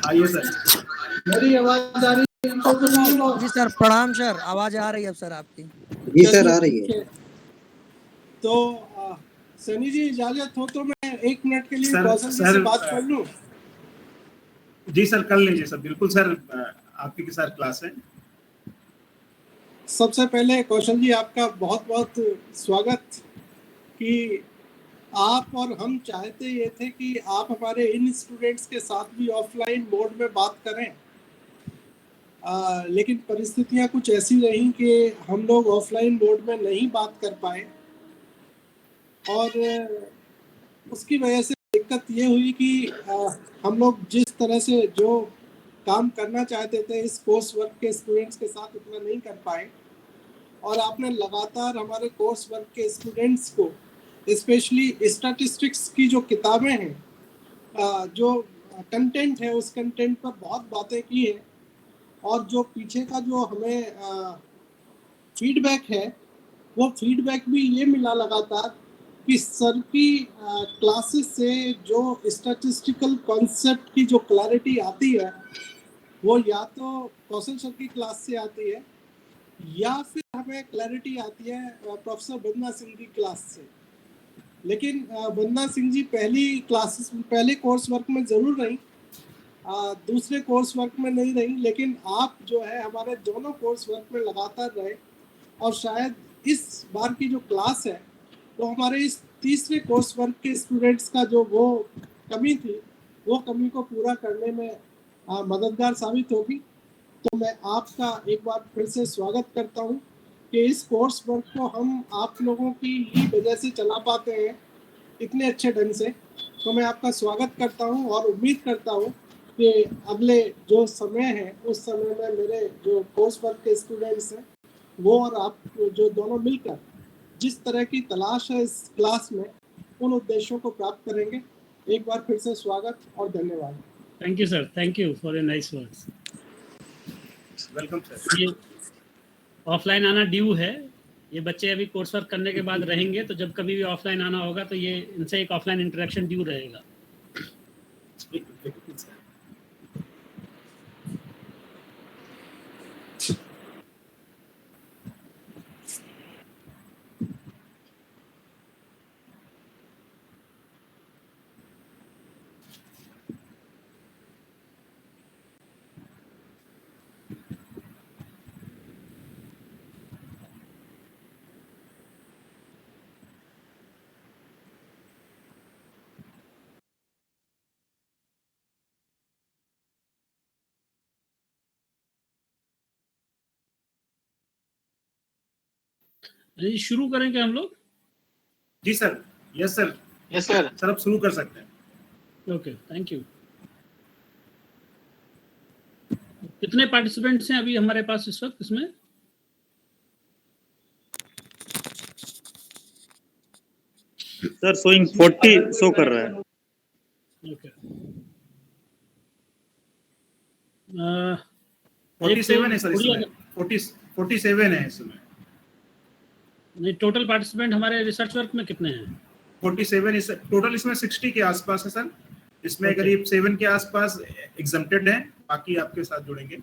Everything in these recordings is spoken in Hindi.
आइए सर, मेरी आवाज आ रही है? जी सर, प्रणाम सर, आवाज आ रही है अब सर आपकी। जी सर, आ रही है। तो सनी जी इजाजत हो तो मैं 1 मिनट के लिए कौशल जी से बात कर लूं? जी सर, कर लीजिए सर, बिल्कुल सर, आपके के साथ क्लास है। सबसे पहले कौशल जी आपका बहुत बहुत स्वागत कि आप और हम चाहते ये थे कि आप हमारे इन स्टूडेंट्स के साथ भी ऑफलाइन मोड में बात करें, लेकिन परिस्थितियां कुछ ऐसी रहीं कि हम लोग ऑफलाइन मोड में नहीं बात कर पाए और उसकी वजह से दिक्कत ये हुई कि हम लोग जिस तरह से जो काम करना चाहते थे इस कोर्स वर्क के स्टूडेंट्स के साथ उतना नहीं कर पाए और आपने लगातार हमारे कोर्स वर्क के स्टूडेंट्स को स्पेशली स्टैटिस्टिक्स की जो किताबें हैं, जो कंटेंट है उस कंटेंट पर बहुत बातें की है और जो पीछे का जो हमें फीडबैक है वो फीडबैक भी ये मिला लगातार कि सर की क्लासेस से जो स्टैटिस्टिकल कॉन्सेप्ट की जो क्लैरिटी आती है वो या तो कौशल सर की क्लास से आती है या फिर हमें क्लैरिटी आती है प्रोफेसर बंदना सिंह की क्लास से। लेकिन बंदना सिंह जी पहले कोर्स वर्क में ज़रूर रही, दूसरे कोर्स वर्क में नहीं रही, लेकिन आप जो है हमारे दोनों कोर्स वर्क में लगातार रहे और शायद इस बार की जो क्लास है वो हमारे इस तीसरे कोर्स वर्क के स्टूडेंट्स का जो वो कमी थी वो कमी को पूरा करने में मददगार साबित होगी। तो मैं आपका एक बार फिर से स्वागत करता हूं कि इस कोर्स वर्क को हम आप लोगों की ही वजह से चला पाते हैं इतने अच्छे ढंग से। तो मैं आपका स्वागत करता हूं और उम्मीद करता हूं कि अगले जो समय है उस समय में मेरे जो कोर्स वर्क के स्टूडेंट्स हैं वो और आप जो दोनों मिलकर जिस तरह की तलाश है इस क्लास में उन उद्देश्यों को प्राप्त करेंगे। एक बार फिर से स्वागत और धन्यवाद। Thank you sir, thank you for your nice words. Welcome sir. ये ऑफलाइन आना ड्यू है, ये बच्चे अभी कोर्स वर्क करने के बाद रहेंगे तो जब कभी भी ऑफलाइन आना होगा तो ये इनसे एक ऑफलाइन इंटरेक्शन ड्यू रहेगा। शुरू करेंगे हम लोग? जी sir, yes sir, yes sir. Sir आप शुरू कर सकते हैं। Okay, thank you. कितने पार्टिसिपेंट्स हैं अभी हमारे पास इस वक्त इसमें? सर शोइंग 40 शो कर रहा है। ओके, 47 है सर इसमें, 47 है इसमें। नहीं, टोटल पार्टिसिपेंट हमारे रिसर्च वर्क में कितने हैं? 47 इस टोटल, इसमें 60 के आसपास है सर। इसमें करीब 7 के आसपास एग्जम्प्टेड है, बाकी आपके साथ जुड़ेंगे।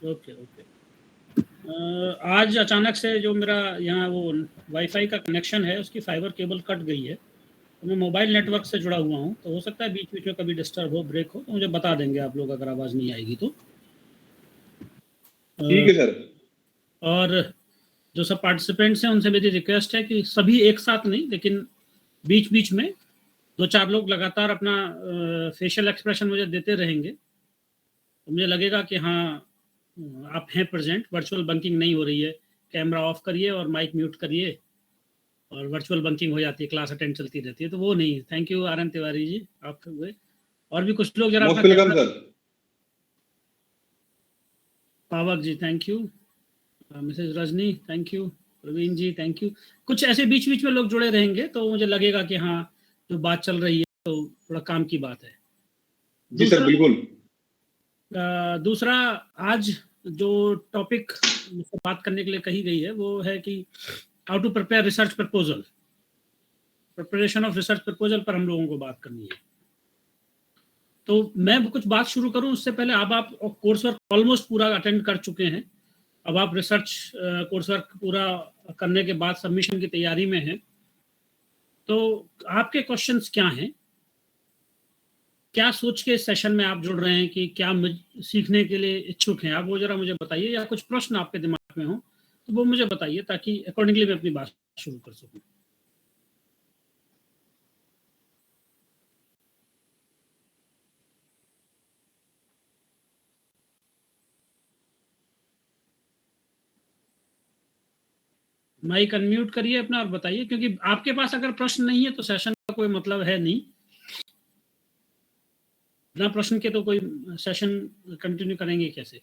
Okay okay. आज अचानक से जो मेरा यहाँ वो वाईफाई का कनेक्शन है उसकी फाइबर केबल कट गई है, तो मैं मोबाइल नेटवर्क से जुड़ा हुआ हूँ, तो हो सकता है बीच बीच में कभी डिस्टर्ब हो, ब्रेक हो, तो मुझे बता देंगे आप लोग अगर आवाज़ नहीं आएगी तो। ठीक है सर। और जो सब पार्टिसिपेंट्स हैं उनसे मेरी रिक्वेस्ट है कि सभी एक साथ नहीं, लेकिन बीच बीच में 2-4 लोग लगातार अपना फेशियल एक्सप्रेशन मुझे देते रहेंगे तो मुझे लगेगा कि हाँ आप हैं प्रेजेंट। वर्चुअल बंकिंग नहीं हो रही है, कैमरा ऑफ करिए और माइक म्यूट करिए और वर्चुअल बंकिंग हो जाती है, क्लास अटेंड चलती रहती है, तो वो नहीं। Thank you R N Tiwari ji, आप हुए और भी कुछ लोग जरा most welcome sir. Pavak ji thank you, Mrs Rajni thank you, Praveen ji thank you. कुछ ऐसे बीच बीच में लोग जुड़े रहेंगे तो मुझे लगेगा कि हाँ जो बात चल रही है तो थोड़ा काम की बात है। जी सर बिल्कुल। दूसरा आज जो टॉपिक मुझसे बात करने के लिए कही गई है वो है कि how to prepare research proposal, preparation of research proposal पर हम लोगों को बात करनी है। तो मैं कुछ बात शुरू करूं उससे पहले, अब आप कोर्स वर्क ऑलमोस्ट पूरा अटेंड कर चुके हैं, अब आप रिसर्च कोर्स वर्क पूरा करने के बाद सबमिशन की तैयारी में हैं, तो आपके क्वेश्चंस क्या हैं, क्या सोच के इस सेशन में आप जुड़ रहे हैं कि क्या सीखने के लिए इच्छुक हैं आप, वो जरा मुझे बताइए, या कुछ प्रश्न आपके दिमाग में हो तो वो मुझे बताइए ताकि अकॉर्डिंगली मैं अपनी बात शुरू कर सकूं। माइक अनम्यूट करिए अपना और बताइए, क्योंकि आपके पास अगर प्रश्न नहीं है तो सेशन का कोई मतलब है नहीं, बिना प्रश्न के तो कोई सेशन कंटिन्यू करेंगे कैसे।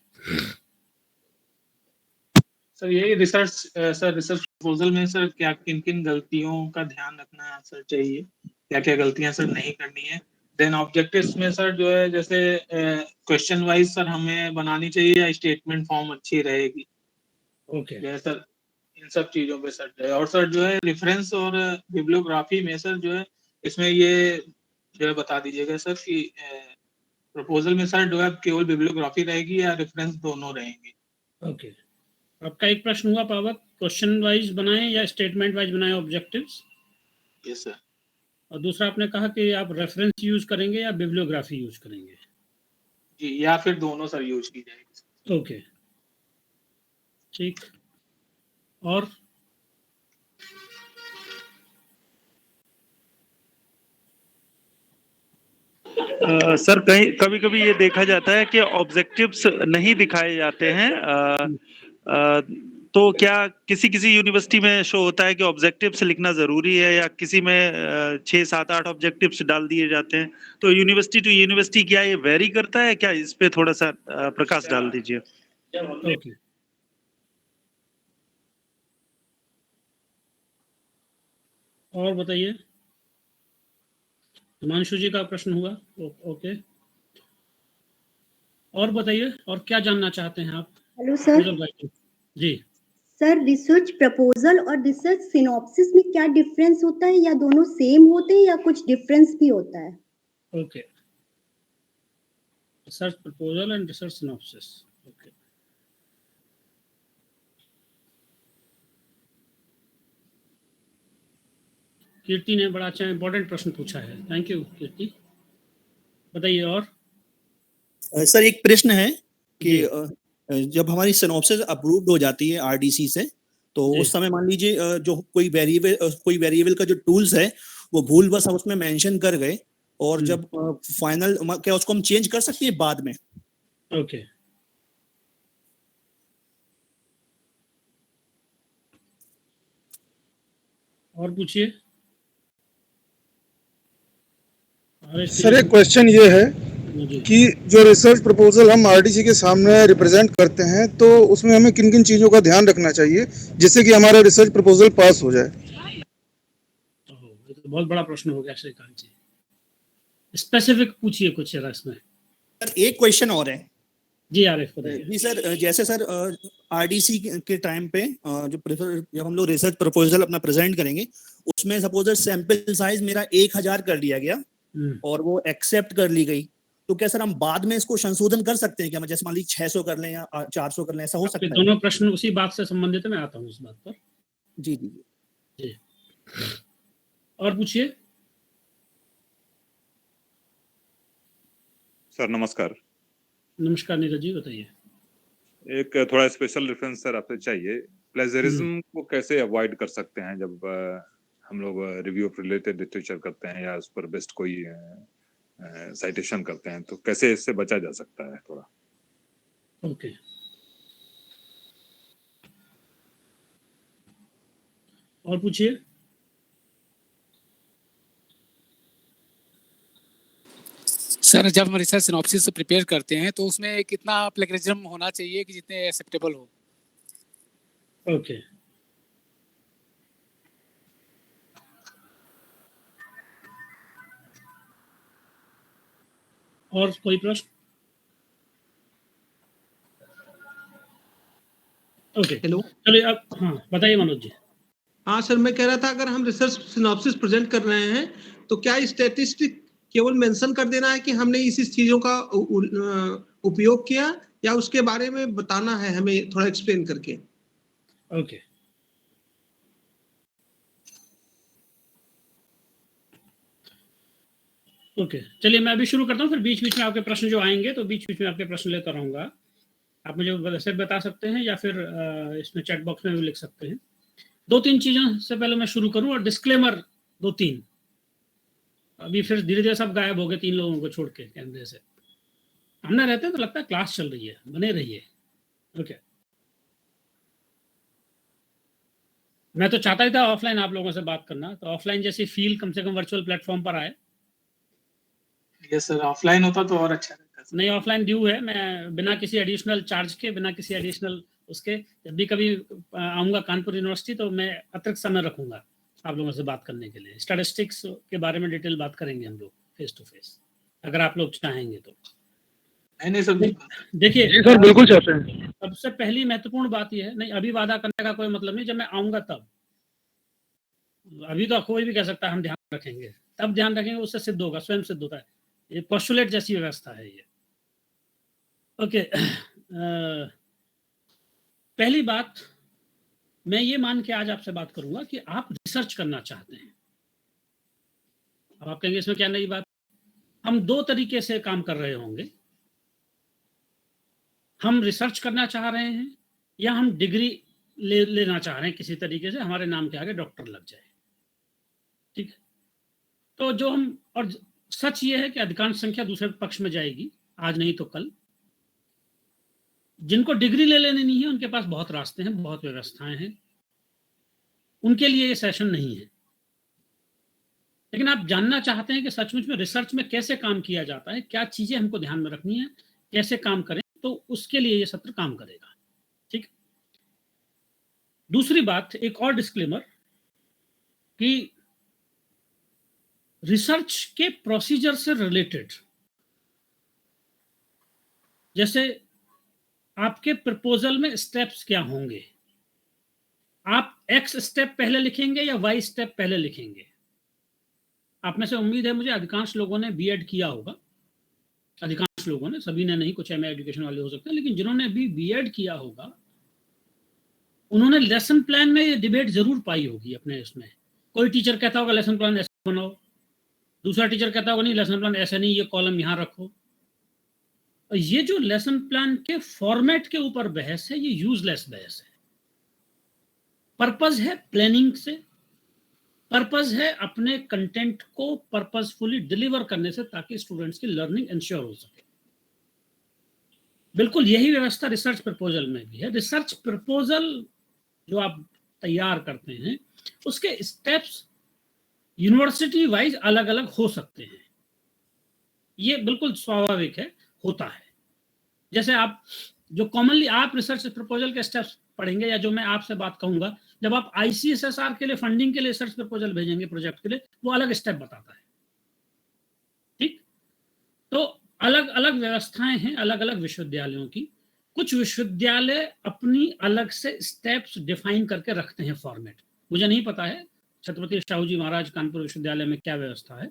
सर यही रिसर्च प्रपोजल में सर क्या किन किन गलतियों का ध्यान रखना सर चाहिए, क्या क्या गलतियां सर नहीं करनी है। देन ऑब्जेक्टिव्स में सर जो है जैसे क्वेश्चन वाइज सर हमें बनानी चाहिए या स्टेटमेंट फॉर्म अच्छी रहेगी। ओके सर इन सब चीजों पे सर जो है, और सर जो है रेफरेंस और बिब्लियोग्राफी में सर जो है इसमें ये जो है बता दीजिएगा सर कि प्रपोजल में सर जो है केवल बिब्लियोग्राफी रहेगी या रेफरेंस दोनों रहेंगे। ओके, आपका एक प्रश्न हुआ पावक, क्वेश्चन वाइज बनाएं या स्टेटमेंट वाइज बनाएं ऑब्जेक्टिव्स। Yes sir. और दूसरा आपने कहा कि आप रेफरेंस यूज करेंगे या बिब्लियोग्राफी यूज करेंगे। जी, या फिर दोनों सर यूज की जाएगी। ओके ठीक, और सर कभी कभी ये देखा जाता है कि ऑब्जेक्टिव्स नहीं दिखाए जाते हैं, तो क्या किसी यूनिवर्सिटी में शो होता है कि ऑब्जेक्टिव्स लिखना जरूरी है, या किसी में 6, 7, 8 ऑब्जेक्टिव्स डाल दिए जाते हैं, तो यूनिवर्सिटी टू यूनिवर्सिटी क्या ये वेरी करता है क्या, इस पे थोड़ा सा प्रकाश डाल दीजिए। ओके, और बताइए, हिमांशु जी का प्रश्न हुआ। ओके, और बताइए, और क्या जानना चाहते हैं आप। Hello sir. जी सर, रिसर्च प्रपोजल और रिसर्च सिनॉप्सिस में क्या डिफरेंस होता है, या दोनों सेम होते हैं या कुछ डिफरेंस भी होता है। Okay, research proposal and research synopsis. Okay, Kirti ने बड़ा अच्छा इंपॉर्टेंट प्रश्न पूछा है, थैंक यू कीर्ति, बताइए। और सर एक प्रश्न है कि जब हमारी सिनॉप्सिस अप्रूव्ड हो जाती है आरडीसी से, तो उस समय मान लीजिए जो कोई वेरिएबल का जो टूल्स है वो भूलवश हम उसमें मेंशन कर गए, और जब फाइनल क्या उसको हम चेंज कर सकते हैं बाद में। ओके, और पूछिए। सर एक क्वेश्चन ये है कि जो रिसर्च प्रपोजल हम आरडीसी के सामने रिप्रेजेंट करते हैं, तो उसमें हमें किन किन चीजों का ध्यान रखना चाहिए जिससे कि हमारा रिसर्च प्रपोजल पास हो जाए। ये तो बहुत बड़ा प्रश्न हो गया श्रीकांत जी, स्पेसिफिक पूछिए कुछ जरा इसमें। सर एक क्वेश्चन और है। जी आरिफ बताइए। जी सर, जैसे सर आरडीसी के टाइम पे जब हम लोग रिसर्च प्रपोजल अपना प्रेजेंट करेंगे, उसमें सपोज सैंपल साइज मेरा 1000 कर दिया गया और वो एक्सेप्ट कर ली गई, तो क्या सर हम बाद में इसको संशोधन कर सकते हैं क्या, जैसे मान लीजिए 600 कर लें या 400 कर लें, ऐसा हो सकता है। दोनों प्रश्न उसी बात से संबंधित है, मैं आता हूँ इस बात पर। जी जी जी, और पूछिए। सर नमस्कार। नमस्कार नीरज जी, बताइए। एक थोड़ा स्पेशल रेफरेंस सर आपसे चाहिए, प्लेजरिज्म को कैसे अवॉइड कर सकते हैं जब हम लोग रिव्यू ऑफ रिलेटेड लिटरेचर करते हैं या उस पर बेस्ट कोई साइटेशन करते हैं, तो कैसे इससे बचा जा सकता है थोड़ा। ओके, और पूछिए। सर जब हम रिसर्च सिनॉप्सिस प्रिपेयर करते हैं तो उसमें कितना प्लेगरिज्म होना चाहिए कि जितने एक्सेप्टेबल हो। ओके, और कोई प्रश्न। ओके, हेलो, चलिए अब हाँ बताइए मनोज जी। हाँ सर, मैं कह रहा था अगर हम रिसर्च सिनॉप्सिस प्रेजेंट कर रहे हैं तो क्या स्टैटिस्टिक केवल मेंशन कर देना है कि हमने इस चीजों का उपयोग किया, या उसके बारे में बताना है हमें थोड़ा एक्सप्लेन करके? ओके ओके चलिए मैं अभी शुरू करता हूँ, फिर बीच बीच में आपके प्रश्न जो आएंगे तो बीच बीच में आपके प्रश्न लेता रहूंगा। आप मुझे वैसे बता सकते हैं या फिर इसमें चैट बॉक्स में भी लिख सकते हैं। 2-3 चीजों से पहले मैं शुरू करूं और डिस्क्लेमर 2-3, अभी फिर धीरे धीरे सब गायब हो गए 3 लोगों को छोड़ के कैमरे से। हमने रहते तो लगता है क्लास चल रही है, बने रहिए। ओके मैं तो चाहता ही था ऑफलाइन आप लोगों से बात करना, तो ऑफलाइन जैसी फील कम से कम वर्चुअल प्लेटफॉर्म पर आए। यस सर, ऑफलाइन होता तो और अच्छा रहता। नहीं ऑफलाइन ड्यू है, मैं बिना किसी एडिशनल चार्ज के, बिना किसी एडिशनल उसके, जब भी कभी आऊँगा कानपुर यूनिवर्सिटी तो मैं अतिरिक्त समय रखूंगा आप लोगों से बात करने के लिए। स्टैटिस्टिक्स के बारे में डिटेल बात करेंगे हम लोग फेस टू फेस, अगर आप लोग चाहेंगे तो। नहीं सर, देखिए सर बिल्कुल चाहते हैं। सबसे पहली महत्वपूर्ण बात यह है, नहीं अभी वादा करने का कोई मतलब नहीं, जब मैं आऊँगा तब। अभी तो कोई भी कह सकता है हम ध्यान रखेंगे, तब ध्यान रखेंगे उससे सिद्ध होगा, स्वयं सिद्ध होता है। ये पोस्टुलेट जैसी व्यवस्था है ये। ओके पहली बात मैं ये मान के आज आपसे बात करूंगा कि आप रिसर्च करना चाहते हैं। अब आप कहेंगे इसमें क्या नई बात? हम 2 तरीके से काम कर रहे होंगे, हम रिसर्च करना चाह रहे हैं या हम डिग्री लेना चाह रहे हैं किसी तरीके से, हमारे नाम के आगे डॉक्टर लग जाए। ठीक है, तो जो हम, और सच ये है कि अधिकांश संख्या दूसरे पक्ष में जाएगी, आज नहीं तो कल। जिनको डिग्री ले लेनी नहीं है उनके पास बहुत रास्ते हैं, बहुत व्यवस्थाएं हैं, उनके लिए ये सेशन नहीं है। लेकिन आप जानना चाहते हैं कि सचमुच में रिसर्च में कैसे काम किया जाता है, क्या चीजें हमको ध्यान में रखनी है, कैसे काम करें, तो उसके लिए ये सत्र काम करेगा। ठीक। दूसरी बात, एक और डिस्क्लेमर कि रिसर्च के प्रोसीजर से रिलेटेड, जैसे आपके प्रपोजल में स्टेप्स क्या होंगे, आप एक्स स्टेप पहले लिखेंगे या वाई स्टेप पहले लिखेंगे। आप में से उम्मीद है मुझे अधिकांश लोगों ने बीएड किया होगा, अधिकांश लोगों ने, सभी ने नहीं, कुछ एमए एजुकेशन वाले हो सकते हैं, लेकिन जिन्होंने भी बीएड किया होगा उन्होंने लेसन प्लान में ये डिबेट जरूर पाई होगी अपने इसमें। कोई टीचर कहता होगा लेसन प्लान ऐसे बनाओ, दूसरा टीचर कहता होगा नहीं लेसन प्लान ऐसे नहीं, ये कॉलम यहां रखो। और ये जो लेसन प्लान के फॉर्मेट के ऊपर बहस है, ये यूजलेस बहस है। पर्पस है प्लानिंग से, पर्पस है अपने कंटेंट को पर्पसफुली डिलीवर करने से, ताकि स्टूडेंट्स की लर्निंग इंश्योर हो सके। बिल्कुल यही व्यवस्था रिसर्च प्रपोजल में भी है। रिसर्च प्रपोजल जो आप तैयार करते हैं उसके स्टेप्स यूनिवर्सिटी वाइज अलग अलग हो सकते हैं, ये बिल्कुल स्वाभाविक है, होता है। जैसे आप जो कॉमनली आप रिसर्च प्रपोजल के स्टेप्स पढ़ेंगे, या जो मैं आपसे बात कहूंगा, जब आप ICSSR के लिए फंडिंग के लिए रिसर्च प्रपोजल भेजेंगे प्रोजेक्ट के लिए, वो अलग स्टेप बताता है। ठीक, तो अलग अलग व्यवस्थाएं हैं अलग अलग विश्वविद्यालयों की। कुछ विश्वविद्यालय अपनी अलग से स्टेप्स डिफाइन करके रखते हैं फॉर्मेट। मुझे नहीं पता है छत्रपति शाहू जी महाराज कानपुर विश्वविद्यालय में क्या व्यवस्था है।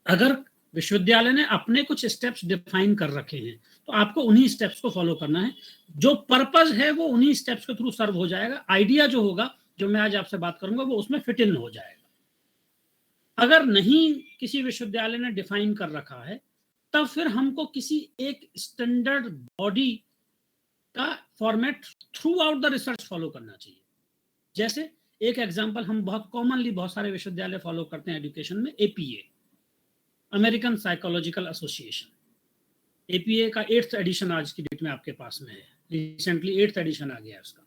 अगर विश्वविद्यालय ने अपने कुछ स्टेप्स डिफाइन कर रखे हैं तो आपको उन्हीं स्टेप्स को फॉलो करना है। जो पर्पस है वो उन्हीं स्टेप्स के थ्रू सर्व हो जाएगा। आइडिया जो होगा, जो मैं आज आपसे बात करूंगा, वो उसमें फिट इन हो जाएगा। अगर नहीं किसी विश्वविद्यालय ने डिफाइन कर रखा है, तब फिर हमको किसी एक स्टैंडर्ड बॉडी का format through out the research follow करना चाहिए। जैसे एक एग्जांपल हम बहुत कॉमनली बहुत सारे विश्वविद्यालय फॉलो करते हैं एजुकेशन में, APA, American psychological association. APA का 8th एडिशन आज की डेट में आपके पास में है, रिसेंटली 8th एडिशन आ गया है उसका।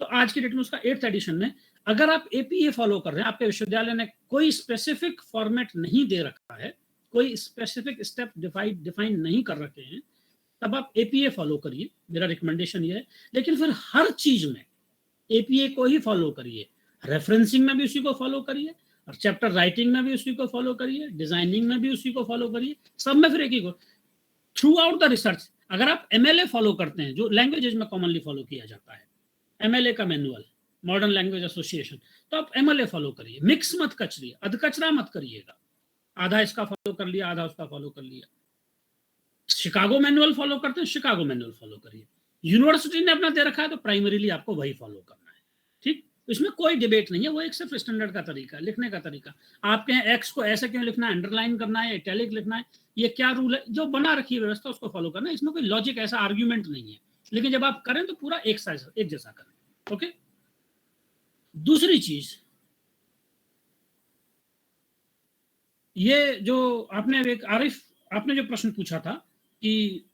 तो आज की डेट में उसका 8th एडिशन में अगर आप APA फॉलो कर रहे हैं, आपके विश्वविद्यालय ने कोई स्पेसिफिक फॉर्मेट नहीं दे रखा है, कोई स्पेसिफिक स्टेप डिफाइन नहीं कर रखे हैं, तब आप APA फॉलो करिए, मेरा रिकमेंडेशन ये है। लेकिन फिर हर चीज में APA को ही फॉलो करिए, रेफरेंसिंग में भी उसी को फॉलो करिए, और चैप्टर राइटिंग में भी उसी को फॉलो करिए, डिजाइनिंग में भी उसी को फॉलो करिए, सब में फिर एक ही को थ्रू आउट द रिसर्च। अगर आप MLA फॉलो करते हैं, जो लैंग्वेजेज में कॉमनली फॉलो किया जाता है, MLA का मैनुअल, मॉडर्न लैंग्वेज एसोसिएशन, तो आप MLA फॉलो करिए, मिक्स मत करिए, अधकचरा मत करिएगा। आधा इसका फॉलो कर लिया, आधा उसका फॉलो कर लिया। शिकागो मैनुअल फॉलो करते हैं, शिकागो मैनुअल फॉलो करिए। यूनिवर्सिटी ने अपना दे रखा है तो प्राइमरीली आपको वही फॉलो करना है, ठीक। इसमें कोई डिबेट नहीं है, वो एक सिर्फ स्टैंडर्ड का तरीका, लिखने का तरीका। आपके यहाँ एक्स को ऐसे क्यों लिखना है, अंडरलाइन करना है, इटैलिक लिखना है, ये क्या रूल है, जो बना रखी है व्यवस्था उसको फॉलो करना है। इसमें कोई लॉजिक ऐसा आर्ग्यूमेंट नहीं है, लेकिन जब आप करें तो पूरा एक जैसा करें। ओके। दूसरी चीज, ये जो आपने एक आरिफ आपने जो प्रश्न पूछा था कि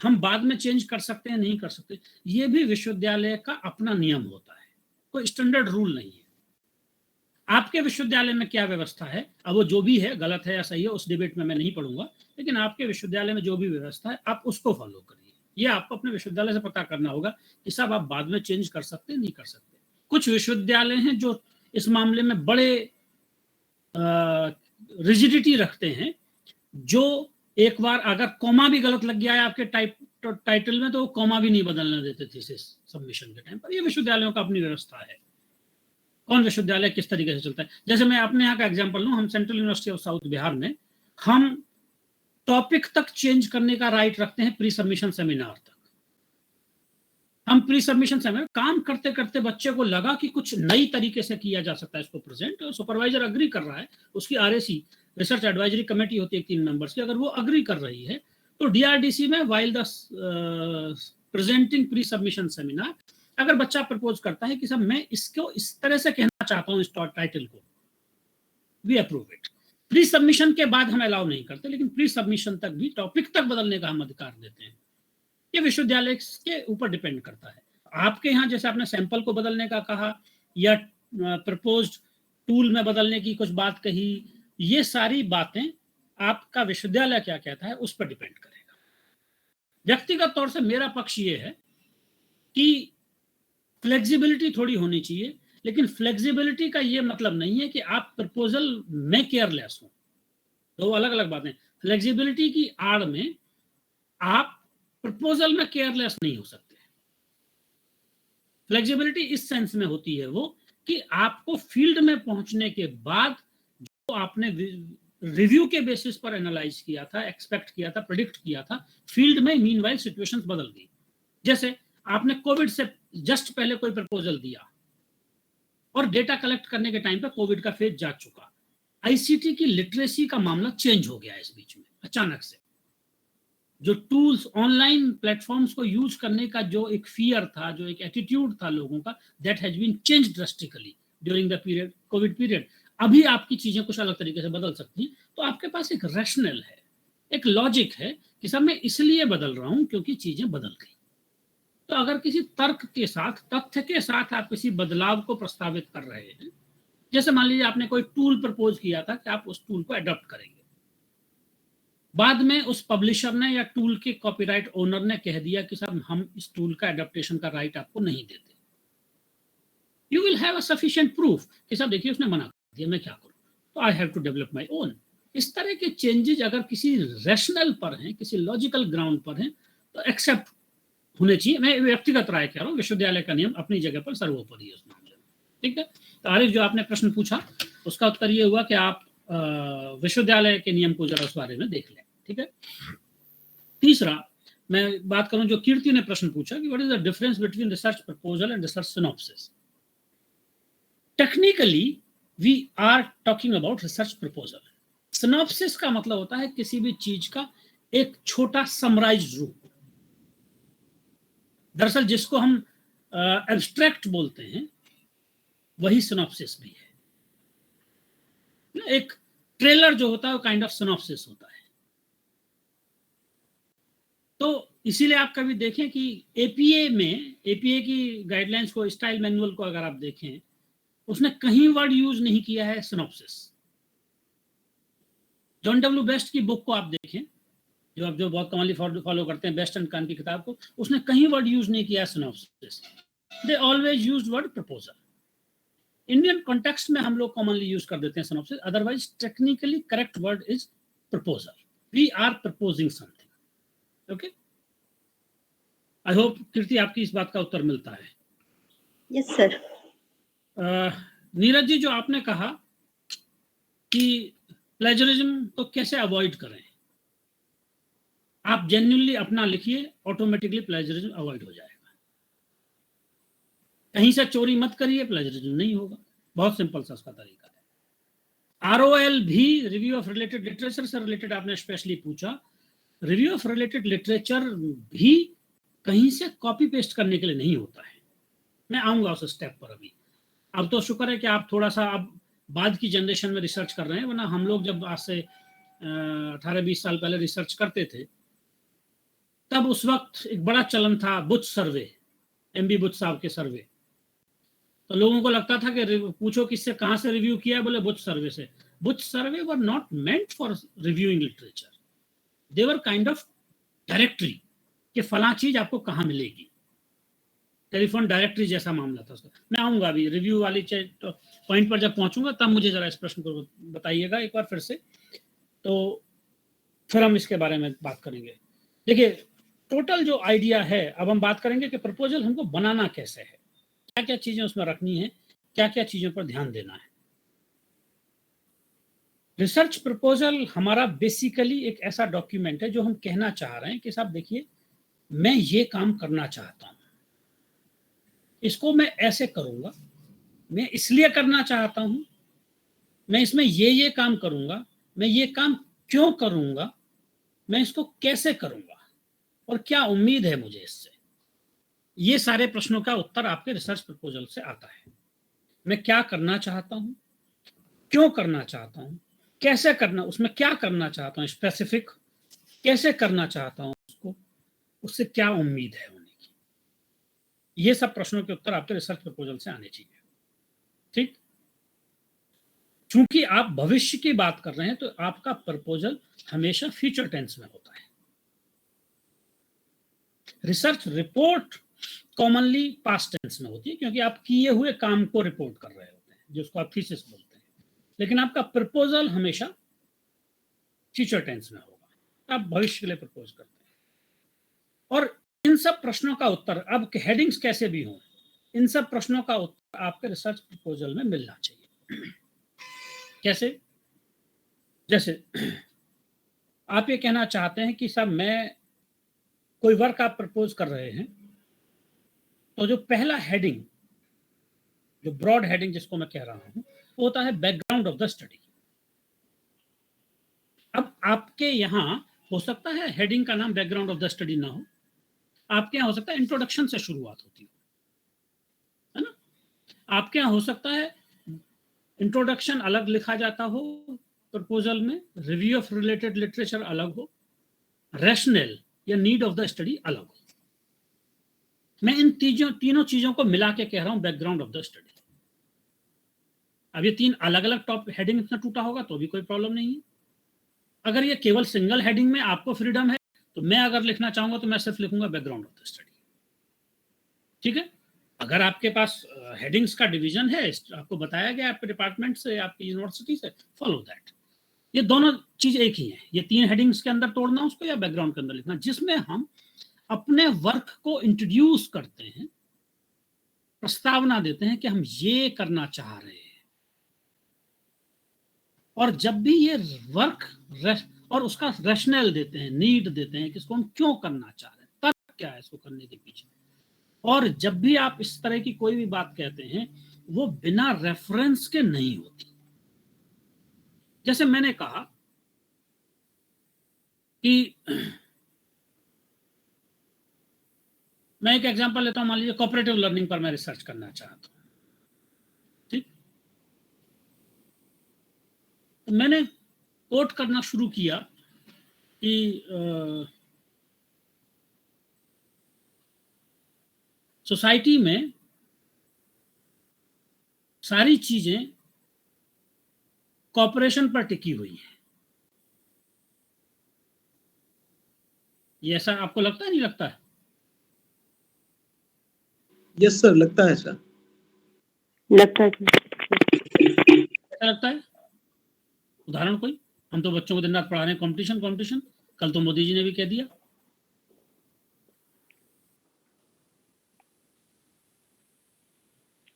हम बाद में चेंज कर सकते हैं नहीं कर सकते, ये भी विश्वविद्यालय का अपना नियम होता है, कोई स्टैंडर्ड रूल नहीं है। आपके विश्वविद्यालय में क्या व्यवस्था है, अब वो जो भी है गलत है या सही है उस डिबेट में मैं नहीं पढ़ूंगा, लेकिन आपके विश्वविद्यालय में जो भी व्यवस्था है आप उसको फॉलो करिए। ये आपको अपने विश्वविद्यालय से पता करना होगा कि साहब आप बाद में चेंज कर सकते हैं नहीं कर सकते। कुछ विश्वविद्यालय हैं जो इस मामले में बड़े रिजिडिटी रखते हैं, जो एक बार अगर कॉमा भी गलत लग गया है आपके टाइटल में तो वो कॉमा भी नहीं बदलने देते थे सबमिशन के टाइम पर। ये विश्वविद्यालयों का अपनी व्यवस्था है, कौन विश्वविद्यालय किस तरीके से चलता है। जैसे मैं अपने यहाँ का एग्जांपल लूँ, हम central university of south Bihar में हम टॉपिक तक चेंज करने का राइट रखते हैं प्री सबमिशन सेमिनार तक। हम प्री सबमिशन सेमिनार काम करते करते बच्चे को लगा कि कुछ नई तरीके से किया जा सकता है इसको प्रेजेंट, और सुपरवाइजर अग्री कर रहा है, उसकी आरएसी रिसर्च एडवाइजरी कमेटी होती है 3 मेंबर्स की, अगर वो अग्री कर रही है तो डीआरडीसी में while the presenting pre submission seminar अगर बच्चा प्रपोज करता है कि सब मैं इसको इस तरह से कहना चाहता हूँ इस टाइटल को, we approve it. Pre submission के बाद हम अलाउ नहीं करते, लेकिन प्री सबमिशन तक भी टॉपिक तक बदलने का हम अधिकार देते हैं। ये विश्वविद्यालय के ऊपर डिपेंड करता है। आपके यहाँ जैसे आपने सैंपल को बदलने का कहा या प्रपोज्ड टूल में बदलने की कुछ बात कही, ये सारी बातें आपका विश्वविद्यालय क्या कहता है उस पर डिपेंड करेगा। व्यक्तिगत तौर से मेरा पक्ष ये है कि फ्लेक्सिबिलिटी थोड़ी होनी चाहिए, लेकिन फ्लेक्सिबिलिटी का ये मतलब नहीं है कि आप प्रपोजल में केयरलेस हो, दो अलग अलग बातें। फ्लेक्सिबिलिटी की आड़ में आप प्रपोजल में केयरलेस नहीं हो सकते। फ्लेक्सिबिलिटी इस सेंस में होती है वो कि आपको फील्ड में पहुंचने के बाद जो आपने रिव्यू के बेसिस पर एनालाइज किया था, एक्सपेक्ट किया था, प्रेडिक्ट किया था, फील्ड में मीनवाइल सिचुएशंस बदल गई। जैसे आपने कोविड से जस्ट पहले कोई प्रपोजल दिया और डेटा कलेक्ट करने के टाइम पे कोविड का फेज जा चुका, आईसीटी की लिटरेसी का मामला चेंज हो गया इस बीच में अचानक से। जो टूल्स ऑनलाइन प्लेटफॉर्म्स को यूज करने का जो एक फियर था, जो एक एटीट्यूड था लोगों का, that has been changed drastically during the period, covid period. अभी आपकी चीजें कुछ अलग तरीके से बदल सकती हैं, तो आपके पास एक रैशनल है, एक लॉजिक है कि सब मैं इसलिए बदल रहा हूं क्योंकि चीजें बदल गई। तो अगर किसी तर्क के साथ, तथ्य के साथ आप किसी बदलाव को प्रस्तावित कर रहे हैं, जैसे मान लीजिए आपने कोई टूल प्रपोज किया था कि आप उस टूल को अडॉप्ट करेंगे, बाद में उस पब्लिशर ने या टूल के कॉपीराइट ओनर ने कह दिया कि साहब हम इस टूल का अडॉप्टेशन का राइट आपको नहीं देते, you will have a sufficient proof कि साहब देखिए उसने मना कर दिया, मैं क्या करूं, तो I have to develop my own. इस तरह के चेंजेस अगर किसी रैशनल पर हैं, किसी लॉजिकल ग्राउंड पर हैं, तो एक्सेप्ट होने चाहिए। मैं व्यक्तिगत राय कह रहा हूँ, विश्वविद्यालय का नियम अपनी जगह पर सर्वोपरि है उस मामले में, ठीक है। तो आरिफ जो आपने प्रश्न पूछा उसका उत्तर ये हुआ कि आप विश्वविद्यालय के नियम को जरा उस बारे में देख लें, ठीक है। तीसरा मैं बात करूं जो कीर्ति ने प्रश्न पूछा कि what is the difference between research proposal and research synopsis. Technically we are talking about research proposal. Synopsis का मतलब होता है किसी भी चीज का एक छोटा समराइज्ड रूप। दरअसल जिसको हम एब्स्ट्रैक्ट बोलते हैं वही सिनॉप्सिस भी है। एक ट्रेलर जो होता है वो काइंड ऑफ सिनॉप्सिस होता है। तो इसीलिए आप कभी देखें कि एपीए की गाइडलाइंस को, स्टाइल मैनुअल को अगर आप देखें, उसने कहीं वर्ड यूज नहीं किया है सिनॉप्सिस। जॉन डब्ल्यू बेस्ट की बुक को आप देखें, जो बहुत कॉमनली फॉलो करते हैं, बेस्ट एंड कान की किताब को, उसने कहीं वर्ड यूज नहीं किया synopsis. They always used word proposal. Indian context में हम लोग कॉमनली यूज कर देते हैं synopsis, otherwise technically correct word is proposal. We are proposing something. Okay, I hope Kirti आपकी इस बात का उत्तर मिलता है। Yes sir. नीरज जी, जो आपने कहा कि प्लेजरिज्म को कैसे अवॉइड करें? आप जेन्युइनली अपना लिखिए, ऑटोमेटिकली प्लेजरिज्म अवॉइड हो जाएगा। कहीं से चोरी मत करिए, प्लेजरिज्म नहीं होगा। बहुत सिंपल सा उसका तरीका है। ROL भी रिव्यू ऑफ रिलेटेड लिटरेचर से रिलेटेड आपने स्पेशली पूछा। रिव्यू ऑफ रिलेटेड लिटरेचर भी कहीं से कॉपी पेस्ट करने के लिए नहीं होता है। मैं आऊंगा उस स्टेप पर अभी। अब तो शुक्र है कि आप थोड़ा सा अब बाद की जनरेशन में रिसर्च कर रहे हैं, वरना हम लोग जब आज से 18-20 साल पहले रिसर्च करते थे, तब उस वक्त एक बड़ा चलन था बुच सर्वे, MB बुच साहब के सर्वे। तो लोगों को लगता था कि पूछो किससे, कहाँ से रिव्यू किया है, बोले बुच सर्वे से। Buch survey were not meant for reviewing literature, they were kind of directory कि फला चीज आपको कहाँ मिलेगी, टेलीफोन डायरेक्टरी जैसा मामला था उसका। मैं आऊंगा अभी रिव्यू वाली पॉइंट पर, जब पहुंचूंगा तब मुझे जरा इस प्रश्न को बताइएगा एक बार फिर से, तो फिर हम इसके बारे में बात करेंगे। देखिए टोटल जो आइडिया है, अब हम बात करेंगे कि प्रपोजल हमको बनाना कैसे है, क्या क्या चीजें उसमें रखनी है, क्या क्या चीजों पर ध्यान देना है। रिसर्च प्रपोजल हमारा बेसिकली एक ऐसा डॉक्यूमेंट है जो हम कहना चाह रहे हैं कि साहब देखिए मैं ये काम करना चाहता हूं, इसको मैं ऐसे करूंगा, मैं इसलिए करना चाहता हूं, मैं इसमें ये काम करूंगा, मैं ये काम क्यों करूंगा, मैं इसको कैसे करूंगा और क्या उम्मीद है मुझे इससे। ये सारे प्रश्नों का उत्तर आपके रिसर्च प्रपोजल से आता है। मैं क्या करना चाहता हूं, क्यों करना चाहता हूं, कैसे करना, उसमें क्या करना चाहता हूं, स्पेसिफिक कैसे करना चाहता हूं उसको, उससे क्या उम्मीद है होने की। ये सब प्रश्नों के उत्तर आपके रिसर्च प्रपोजल से आने चाहिए। ठीक, चूंकि आप भविष्य की बात कर रहे हैं तो आपका प्रपोजल हमेशा फ्यूचर टेंस में होता है। Research report commonly past tense में होती है, क्योंकि आप किए हुए काम को रिपोर्ट कर रहे होते हैं, जिसको आप थीसिस बोलते हैं। लेकिन आपका प्रपोजल हमेशा फ्यूचर टेंस में होगा, आप भविष्य के लिए प्रपोज करते हैं। और इन सब प्रश्नों का उत्तर, अब हेडिंग्स कैसे भी हों, इन सब प्रश्नों का उत्तर आपके रिसर्च प्रपोजल में मिलना चाहिए। कैसे? जैसे आप ये कहना चाहते हैं कि साहब मैं कोई वर्क आप प्रपोज कर रहे हैं, तो जो पहला हेडिंग, जो ब्रॉड हेडिंग जिसको मैं कह रहा हूं, वो होता है बैकग्राउंड ऑफ द स्टडी। अब आपके यहां हो सकता है हेडिंग का नाम बैकग्राउंड ऑफ द स्टडी ना हो, आपके यहां हो सकता है इंट्रोडक्शन से शुरुआत होती है ना। आपके यहां हो सकता है इंट्रोडक्शन अलग लिखा जाता हो प्रपोजल में, रिव्यू ऑफ रिलेटेड लिटरेचर अलग हो, रैशनल या नीड ऑफ द स्टडी अलग हो। मैं इन तीनों चीजों को मिला के कह रहा हूं बैकग्राउंड ऑफ द स्टडी। अब ये तीन अलग अलग टॉप हेडिंग में टूटा होगा तो भी कोई प्रॉब्लम नहीं है। अगर ये केवल सिंगल हेडिंग में आपको फ्रीडम है, तो मैं अगर लिखना चाहूंगा तो मैं सिर्फ लिखूंगा बैकग्राउंड ऑफ द स्टडी। ठीक है, अगर आपके पास हेडिंग्स का डिवीजन है, आपको बताया गया आपके डिपार्टमेंट से, आपकी यूनिवर्सिटी से, फॉलो दैट। ये दोनों चीज एक ही है, ये तीन हेडिंग्स के अंदर तोड़ना उसको या बैकग्राउंड के अंदर लिखना, जिसमें हम अपने वर्क को इंट्रोड्यूस करते हैं, प्रस्तावना देते हैं कि हम ये करना चाह रहे हैं। और जब भी ये वर्क और उसका रैशनल देते हैं, नीड देते हैं कि इसको हम क्यों करना चाह रहे हैं, तर्क क्या है इसको करने के पीछे। और जब भी आप इस तरह की कोई भी बात कहते हैं, वो बिना रेफरेंस के नहीं होती। जैसे मैंने कहा कि मैं एक एग्जांपल लेता हूं, मान लीजिए कोऑपरेटिव लर्निंग पर मैं रिसर्च करना चाहता हूं। ठीक, तो मैंने कोट करना शुरू किया कि सोसाइटी में सारी चीजें कॉपरेशन पर टिकी हुई है। ये ऐसा आपको लगता है, नहीं लगता है? यस सर, लगता है सर, लगता है। ऐसा लगता है? उदाहरण कोई? हम तो बच्चों को दिन रात पढ़ा रहे हैं कंपटीशन कंपटीशन, कल तो मोदी जी ने भी कह दिया।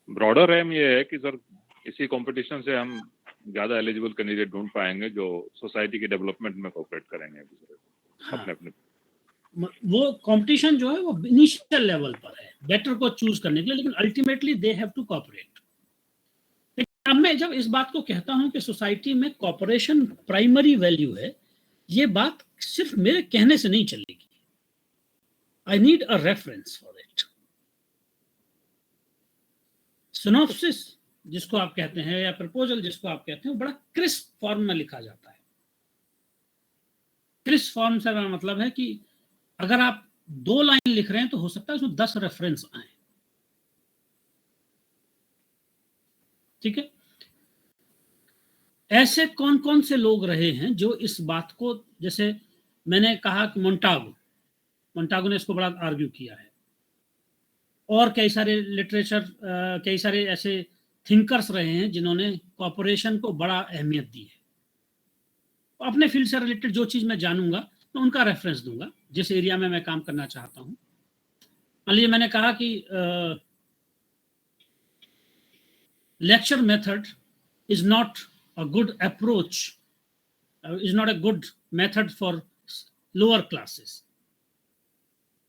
ब्रॉडर एम ये है कि सर इसी कंपटीशन से हम ज्यादा एलिजिबल कैंडिडेट ढूंढ पाएंगे जो सोसाइटी के डेवलपमेंट में कोऑपरेट करेंगे एक दूसरे को। हाँ। अपने अपने वो कंपटीशन जो है वो इनिशियल लेवल पर है बेटर को चूज करने के लिए, लेकिन ultimately they have to cooperate. लेकिन अब मैं जब इस बात को कहता हूं कि सोसाइटी में कोऑपरेशन प्राइमरी वैल्यू है, ये बात सिर्फ मेरे कहने से नहीं चलेगी। I need a reference for it. Synopsis जिसको आप कहते हैं या प्रपोजल जिसको आप कहते हैं, वो बड़ा क्रिस्प फॉर्म में लिखा जाता है। क्रिस्प फॉर्म से मेरा मतलब है कि अगर आप 2 लाइन लिख रहे हैं तो हो सकता है उसमें 10 रेफरेंस आए। ठीक है, ऐसे कौन कौन से लोग रहे हैं जो इस बात को, जैसे मैंने कहा कि मोंटागो ने इसको बड़ा आर्ग्यू किया है, और कई सारे लिटरेचर, कई सारे ऐसे थिंकर्स रहे हैं जिन्होंने कॉर्पोरेशन को बड़ा अहमियत दी है। अपने फील्ड से रिलेटेड जो चीज मैं जानूंगा तो उनका रेफरेंस दूंगा जिस एरिया में मैं काम करना चाहता हूं। मान लीजिए मैंने कहा कि lecture method is not a good approach, is not a good method for lower classes.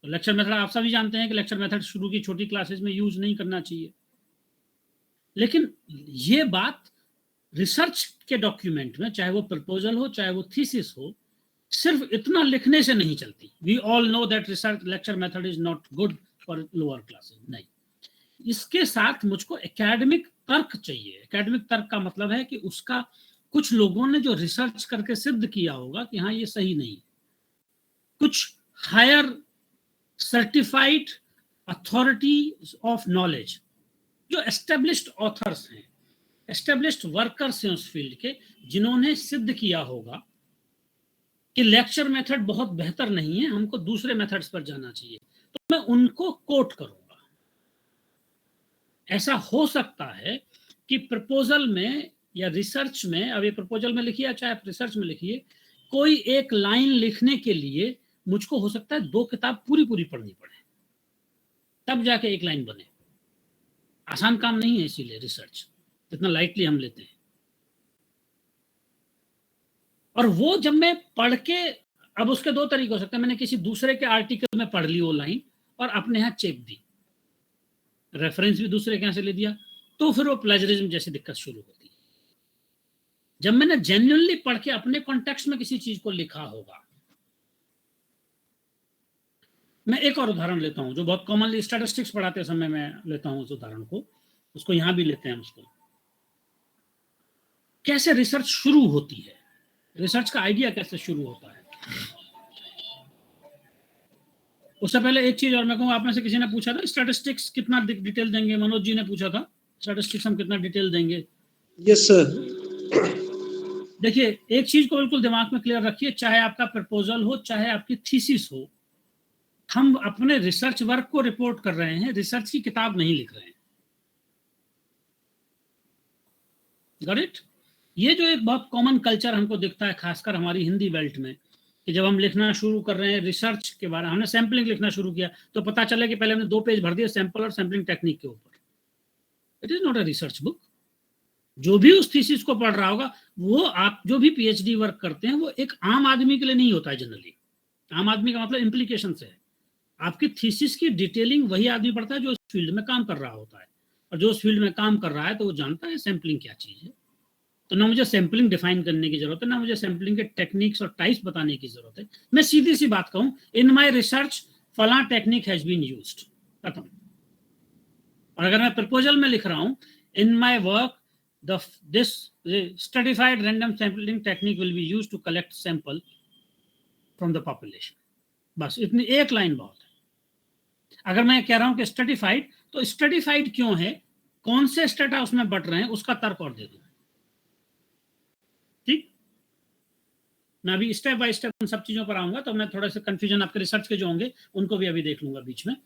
Lecture method आप सभी जानते हैं कि लेक्चर मेथड शुरू की छोटी क्लासेस में यूज नहीं करना चाहिए, लेकिन ये बात रिसर्च के डॉक्यूमेंट में, चाहे वो प्रपोजल हो चाहे वो थीसिस हो, सिर्फ इतना लिखने से नहीं चलती। We all know that research lecture method is not good for lower classes. नहीं, इसके साथ मुझको एकेडमिक तर्क चाहिए। एकेडमिक तर्क का मतलब है कि उसका कुछ लोगों ने जो रिसर्च करके सिद्ध किया होगा कि हाँ ये सही नहीं, कुछ higher certified authority of knowledge, जो एस्टेब्लिश्ड ऑथर्स हैं, एस्टेब्लिश्ड वर्कर्स हैं उस फील्ड के, जिन्होंने सिद्ध किया होगा कि लेक्चर मेथड बहुत बेहतर नहीं है, हमको दूसरे मेथड्स पर जाना चाहिए, तो मैं उनको कोट करूंगा। ऐसा हो सकता है कि प्रपोजल में या रिसर्च में, अब ये प्रपोजल में लिखिए चाहे आप रिसर्च में लिखिए, कोई एक लाइन लिखने के लिए मुझको हो सकता है 2 किताब पूरी पढ़नी पड़े, तब जाके एक लाइन बने। आसान काम नहीं है इसीलिए रिसर्च इतना लाइटली हम लेते हैं। और वो जब मैं पढ़ के, अब उसके 2 तरीके हो सकते हैं। मैंने किसी दूसरे के आर्टिकल में पढ़ ली वो लाइन और अपने यहाँ चेक दी, रेफरेंस भी दूसरे के यहाँ से ले दिया, तो फिर वो प्लेजरिज्म जैसी दिक्कत शुरू होती है। जब मैंने जेन्युइनली पढ़ के अपने कॉन्टेक्स्ट में किसी चीज को लिखा होगा। मैं एक और उदाहरण लेता हूं जो बहुत कॉमनली स्टैटिस्टिक्स पढ़ाते समय मैं लेता हूं उस उदाहरण को, उसको यहां भी लेते हैं उसको। कैसे रिसर्च शुरू होती है, रिसर्च का आइडिया कैसे शुरू होता है। उससे पहले एक चीज और मैं कहूँ, आप में से किसी ने पूछा था स्टैटिस्टिक्स कितना डिटेल देंगे, मनोज जी ने पूछा था स्टैटिस्टिक्स हम कितना डिटेल देंगे। Yes sir. देखिए एक चीज को बिल्कुल दिमाग में क्लियर रखिए, चाहे आपका प्रपोजल हो चाहे आपकी थीसिस हो, हम अपने रिसर्च वर्क को रिपोर्ट कर रहे हैं, रिसर्च की किताब नहीं लिख रहे हैं। Got it? ये जो एक बहुत कॉमन कल्चर हमको दिखता है खासकर हमारी हिंदी बेल्ट में, कि जब हम लिखना शुरू कर रहे हैं रिसर्च के बारे में, हमने सैम्पलिंग लिखना शुरू किया तो पता चला कि पहले हमने 2 पेज भर दिए सैंपल और सैम्पलिंग टेक्निक के ऊपर। It is not a research book. जो भी उस थीसिस को पढ़ रहा होगा, वो आप जो भी पीएचडी वर्क करते हैं, वो एक आम आदमी के लिए नहीं होता है जनरली। आम आदमी का मतलब इम्प्लीकेशन से है। आपकी थीसिस की डिटेलिंग वही आदमी पढ़ता है जो उस फील्ड में काम कर रहा होता है, और जो उस फील्ड में काम कर रहा है तो वो जानता है सैम्पलिंग क्या चीज है। तो ना मुझे सैम्पलिंग डिफाइन करने की जरूरत है, ना मुझे सैम्पलिंग के टेक्निक्स और टाइप्स बताने की जरूरत है। मैं सीधी सी बात कहूं, इन माय रिसर्च फला टेक्निक हैज बीन यूज्ड, खत्म। और अगर मैं प्रपोजल में लिख रहा हूं, in my work this stratified random sampling technique will be used to collect sample from the population, बस इतनी एक लाइन बहुत है। अगर मैं कह रहा हूं कि स्ट्रेटिफाइड, तो स्ट्रेटिफाइड क्यों है, कौन से स्टेटा उसमें बट रहे हैं, उसका तर्क और दे दूं। ठीक, मैं अभी स्टेप बाय स्टेप उन सब चीजों पर आऊंगा, तो मैं थोड़ा सा कंफ्यूजन आपके रिसर्च के जो होंगे उनको भी अभी देख लूंगा बीच में।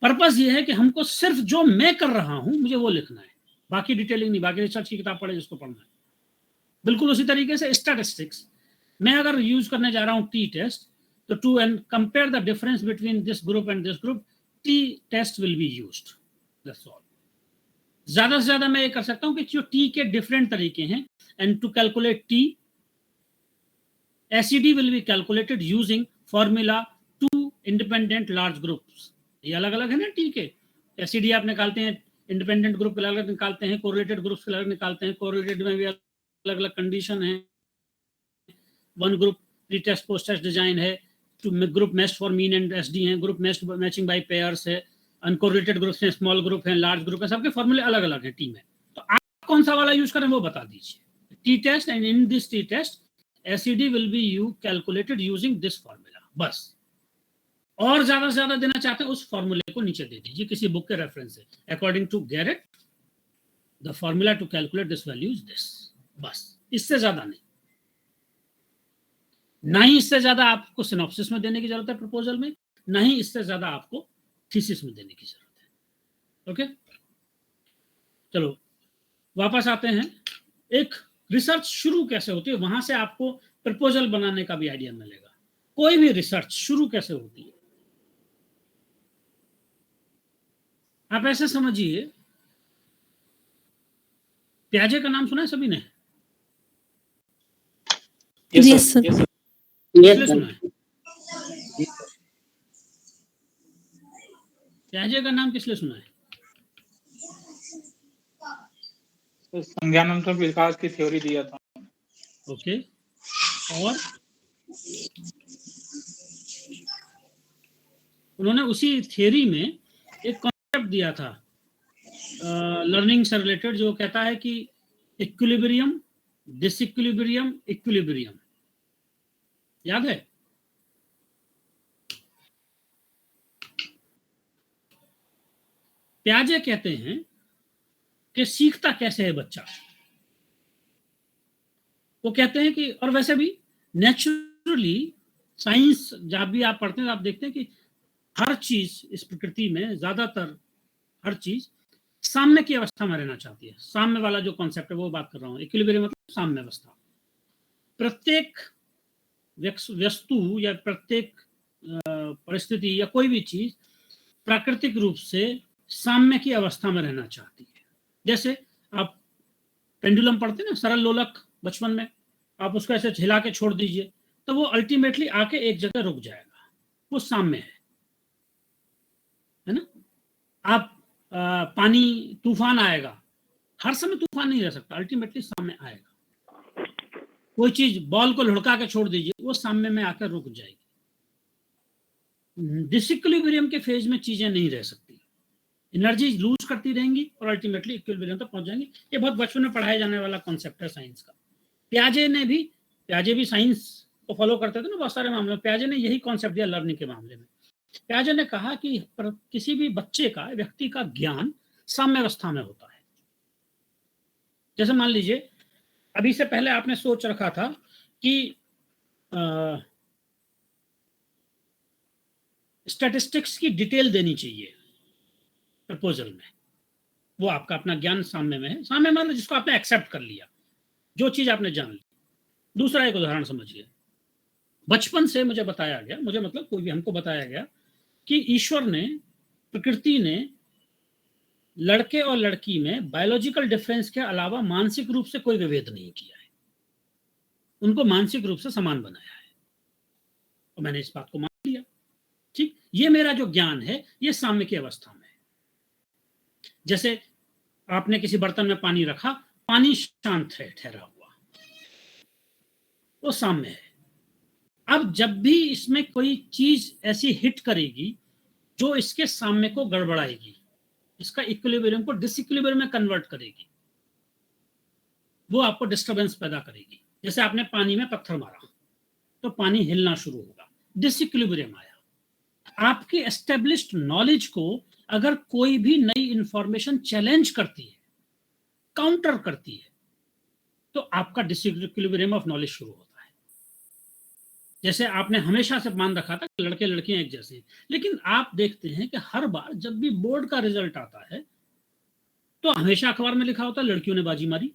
पर्पस ये है कि हमको सिर्फ जो मैं कर रहा हूं मुझे वो लिखना है, बाकी डिटेलिंग नहीं, बाकी रिसर्च की किताब पढ़े जिसको पढ़ना है। बिल्कुल उसी तरीके से स्टैटिस्टिक्स मैं अगर यूज करने जा रहा हूं टी टेस्ट, तो to and compare the difference between this group and this group, T test will be used, that's all. ज्यादा से ज्यादा मैं ये कर सकता हूं कि जो टी के डिफरेंट तरीके हैं, एंड टू कैलकुलेट टी एसिडी will be calculated using formula to independent large groups. ये अलग अलग है ना टी के, एसिडी आप निकालते हैं, इंडिपेंडेंट ग्रुप अलग अलग निकालते हैं, कोरिलेटेड ग्रुप्स अलग निकालते हैं, कोरिलेटेड में भी अलग अलग कंडीशन है, one group pre test post test design है, two group matched for mean and SD है, group matched matching by pairs है, अनकोरिलेटेड ग्रुप्स हैं, स्मॉल ग्रुप हैं, लार्ज ग्रुप है, सबके फॉर्मूले अलग अलग हैं टी में। तो आप कौन सा वाला यूज करें वो बता दीजिए। T test, and in this T test एसिडी will be you calculated using this formula, बस। और ज्यादा से ज्यादा देना चाहते हैं उस फॉर्मूले को नीचे दे दीजिए किसी बुक के रेफरेंस से, according to Garrett the formula to calculate this value is this, बस। इससे ज्यादा नहीं, ना ही इससे ज्यादा आपको सिनॉप्सिस में देने की जरूरत है प्रपोजल में, ना ही इससे ज्यादा आपको थीसिस में देने की जरूरत है। ओके, चलो वापस आते हैं। एक रिसर्च शुरू कैसे होती है, वहां से आपको प्रपोजल बनाने का भी आइडिया मिलेगा। कोई भी रिसर्च शुरू कैसे होती है, आप ऐसे समझिए, प्याजे का नाम सुना है सभी ने? यस सर, किसने सुना है? प्याजे का नाम किसने सुना है? संज्ञानात्मक विकास की थ्योरी दिया था। ओके, और उन्होंने उसी थ्योरी में एक कॉन्सेप्ट दिया था लर्निंग से रिलेटेड, जो कहता है कि इक्विलिब्रियम, डिसइक्विलिब्रियम, इक्विलिब्रियम, याद है? प्याजे कहते हैं कि सीखता कैसे है बच्चा। वो कहते हैं कि, और वैसे भी नेचुरली साइंस जब भी आप पढ़ते हैं आप देखते हैं कि हर चीज इस प्रकृति में, ज्यादातर हर चीज साम्य की अवस्था में रहना चाहती है। साम्य वाला जो कॉन्सेप्ट है वो बात कर रहा हूं, इक्विलिब्रियम मतलब साम्य अवस्था। प्रत्येक वस्तु या प्रत्येक परिस्थिति या कोई भी चीज प्राकृतिक रूप से साम्य की अवस्था में रहना चाहती है। जैसे आप पेंडुलम पढ़ते हैं ना, सरल लोलक, बचपन में आप उसको ऐसे हिला के छोड़ दीजिए तो वो अल्टीमेटली आके एक जगह रुक जाएगा, वो साम्य है ना। आप पानी, तूफान आएगा, हर समय तूफान नहीं रह सकता, अल्टीमेटली साम्य आएगा। कोई चीज बॉल को लुढ़का के छोड़ दीजिए, वो साम्य में आकर रुक जाएगी। डिसइक्विलिब्रियम के फेज में चीजें नहीं रह सकती, एनर्जी लूज करती रहेंगी और अल्टीमेटली इक्विलिब्रियम तक पहुंच जाएंगी। ये बहुत बचपन में पढ़ाया जाने वाला कॉन्सेप्ट है साइंस का। प्याजे भी साइंस को फॉलो करते थे ना बहुत सारे मामलों में। प्याजे ने यही कॉन्सेप्ट दिया लर्निंग के मामले में। प्याजे ने कहा कि किसी भी बच्चे का, व्यक्ति का ज्ञान साम्य अवस्था में होता है। जैसे मान लीजिए अभी से पहले आपने सोच रखा था कि स्टैटिस्टिक्स की डिटेल देनी चाहिए प्रपोजल में, वो आपका अपना ज्ञान साम्य में है। साम्य मतलब जिसको आपने एक्सेप्ट कर लिया, जो चीज आपने जान ली। दूसरा एक उदाहरण समझिए, बचपन से मुझे बताया गया, मुझे मतलब कोई भी हमको बताया गया कि ईश्वर ने, प्रकृति ने लड़के और लड़की में बायोलॉजिकल डिफरेंस के अलावा मानसिक रूप से कोई विभेद नहीं किया है, उनको मानसिक रूप से समान बनाया है। और मैंने इस बात को मान लिया, ठीक, ये मेरा जो ज्ञान है ये साम्य की अवस्था में है। जैसे आपने किसी बर्तन में पानी रखा, पानी शांत है, ठहरा हुआ, वो साम्य है। अब जब भी इसमें कोई चीज ऐसी हिट करेगी जो इसके साम्य को गड़बड़ाएगी, इसका इक्विलिब्रियम को डिसइक्विलिब्रियम में कन्वर्ट करेगी, वो आपको डिस्टरबेंस पैदा करेगी। जैसे आपने पानी में पत्थर मारा तो पानी हिलना शुरू होगा, डिसइक्विलिब्रियम आया। आपकी एस्टेब्लिश्ड नॉलेज को अगर कोई भी नई इंफॉर्मेशन चैलेंज करती है, काउंटर करती है, तो आपका डिसइक्विलिब्रियम ऑफ नॉलेज शुरू होता है। जैसे आपने हमेशा से मान रखा था कि लड़के लड़कियां एक जैसे हैं, लेकिन आप देखते हैं कि हर बार जब भी बोर्ड का रिजल्ट आता है तो हमेशा अखबार में लिखा होता है लड़कियों ने बाजी मारी,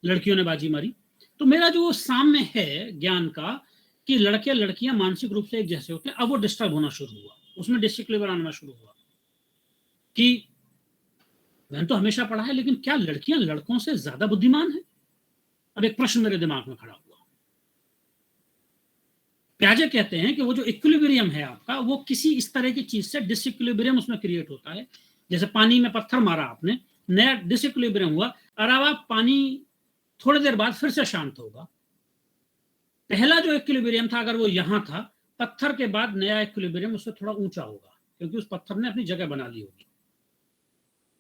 लड़कियों ने बाजी मारी। तो मेरा जो साम्य है ज्ञान का कि लड़के लड़कियां मानसिक रूप से एक जैसे होते हैं, अब वो डिस्टर्ब होना शुरू हुआ, उसमें डिसइक्विलिब्रियम आना शुरू हुआ कि मैंने तो हमेशा पढ़ा है, लेकिन क्या लड़कियां लड़कों से ज्यादा बुद्धिमान है? अब एक प्रश्न मेरे दिमाग में खड़ा हुआ। प्याजे कहते हैं कि वो जो इक्विलिब्रियम है आपका, वो किसी इस तरह की चीज से डिसइक्विलिब्रियम उसमें क्रिएट होता है। जैसे पानी में पत्थर मारा आपने, नया डिसइक्विलिब्रियम हुआ, और अब आप पानी थोड़ी देर बाद फिर से शांत होगा। पहला जो इक्विलिब्रियम था, अगर वो यहां था, पत्थर के बाद नया इक्विलिब्रियम उससे थोड़ा ऊंचा होगा, क्योंकि उस पत्थर ने अपनी जगह बना ली होगी।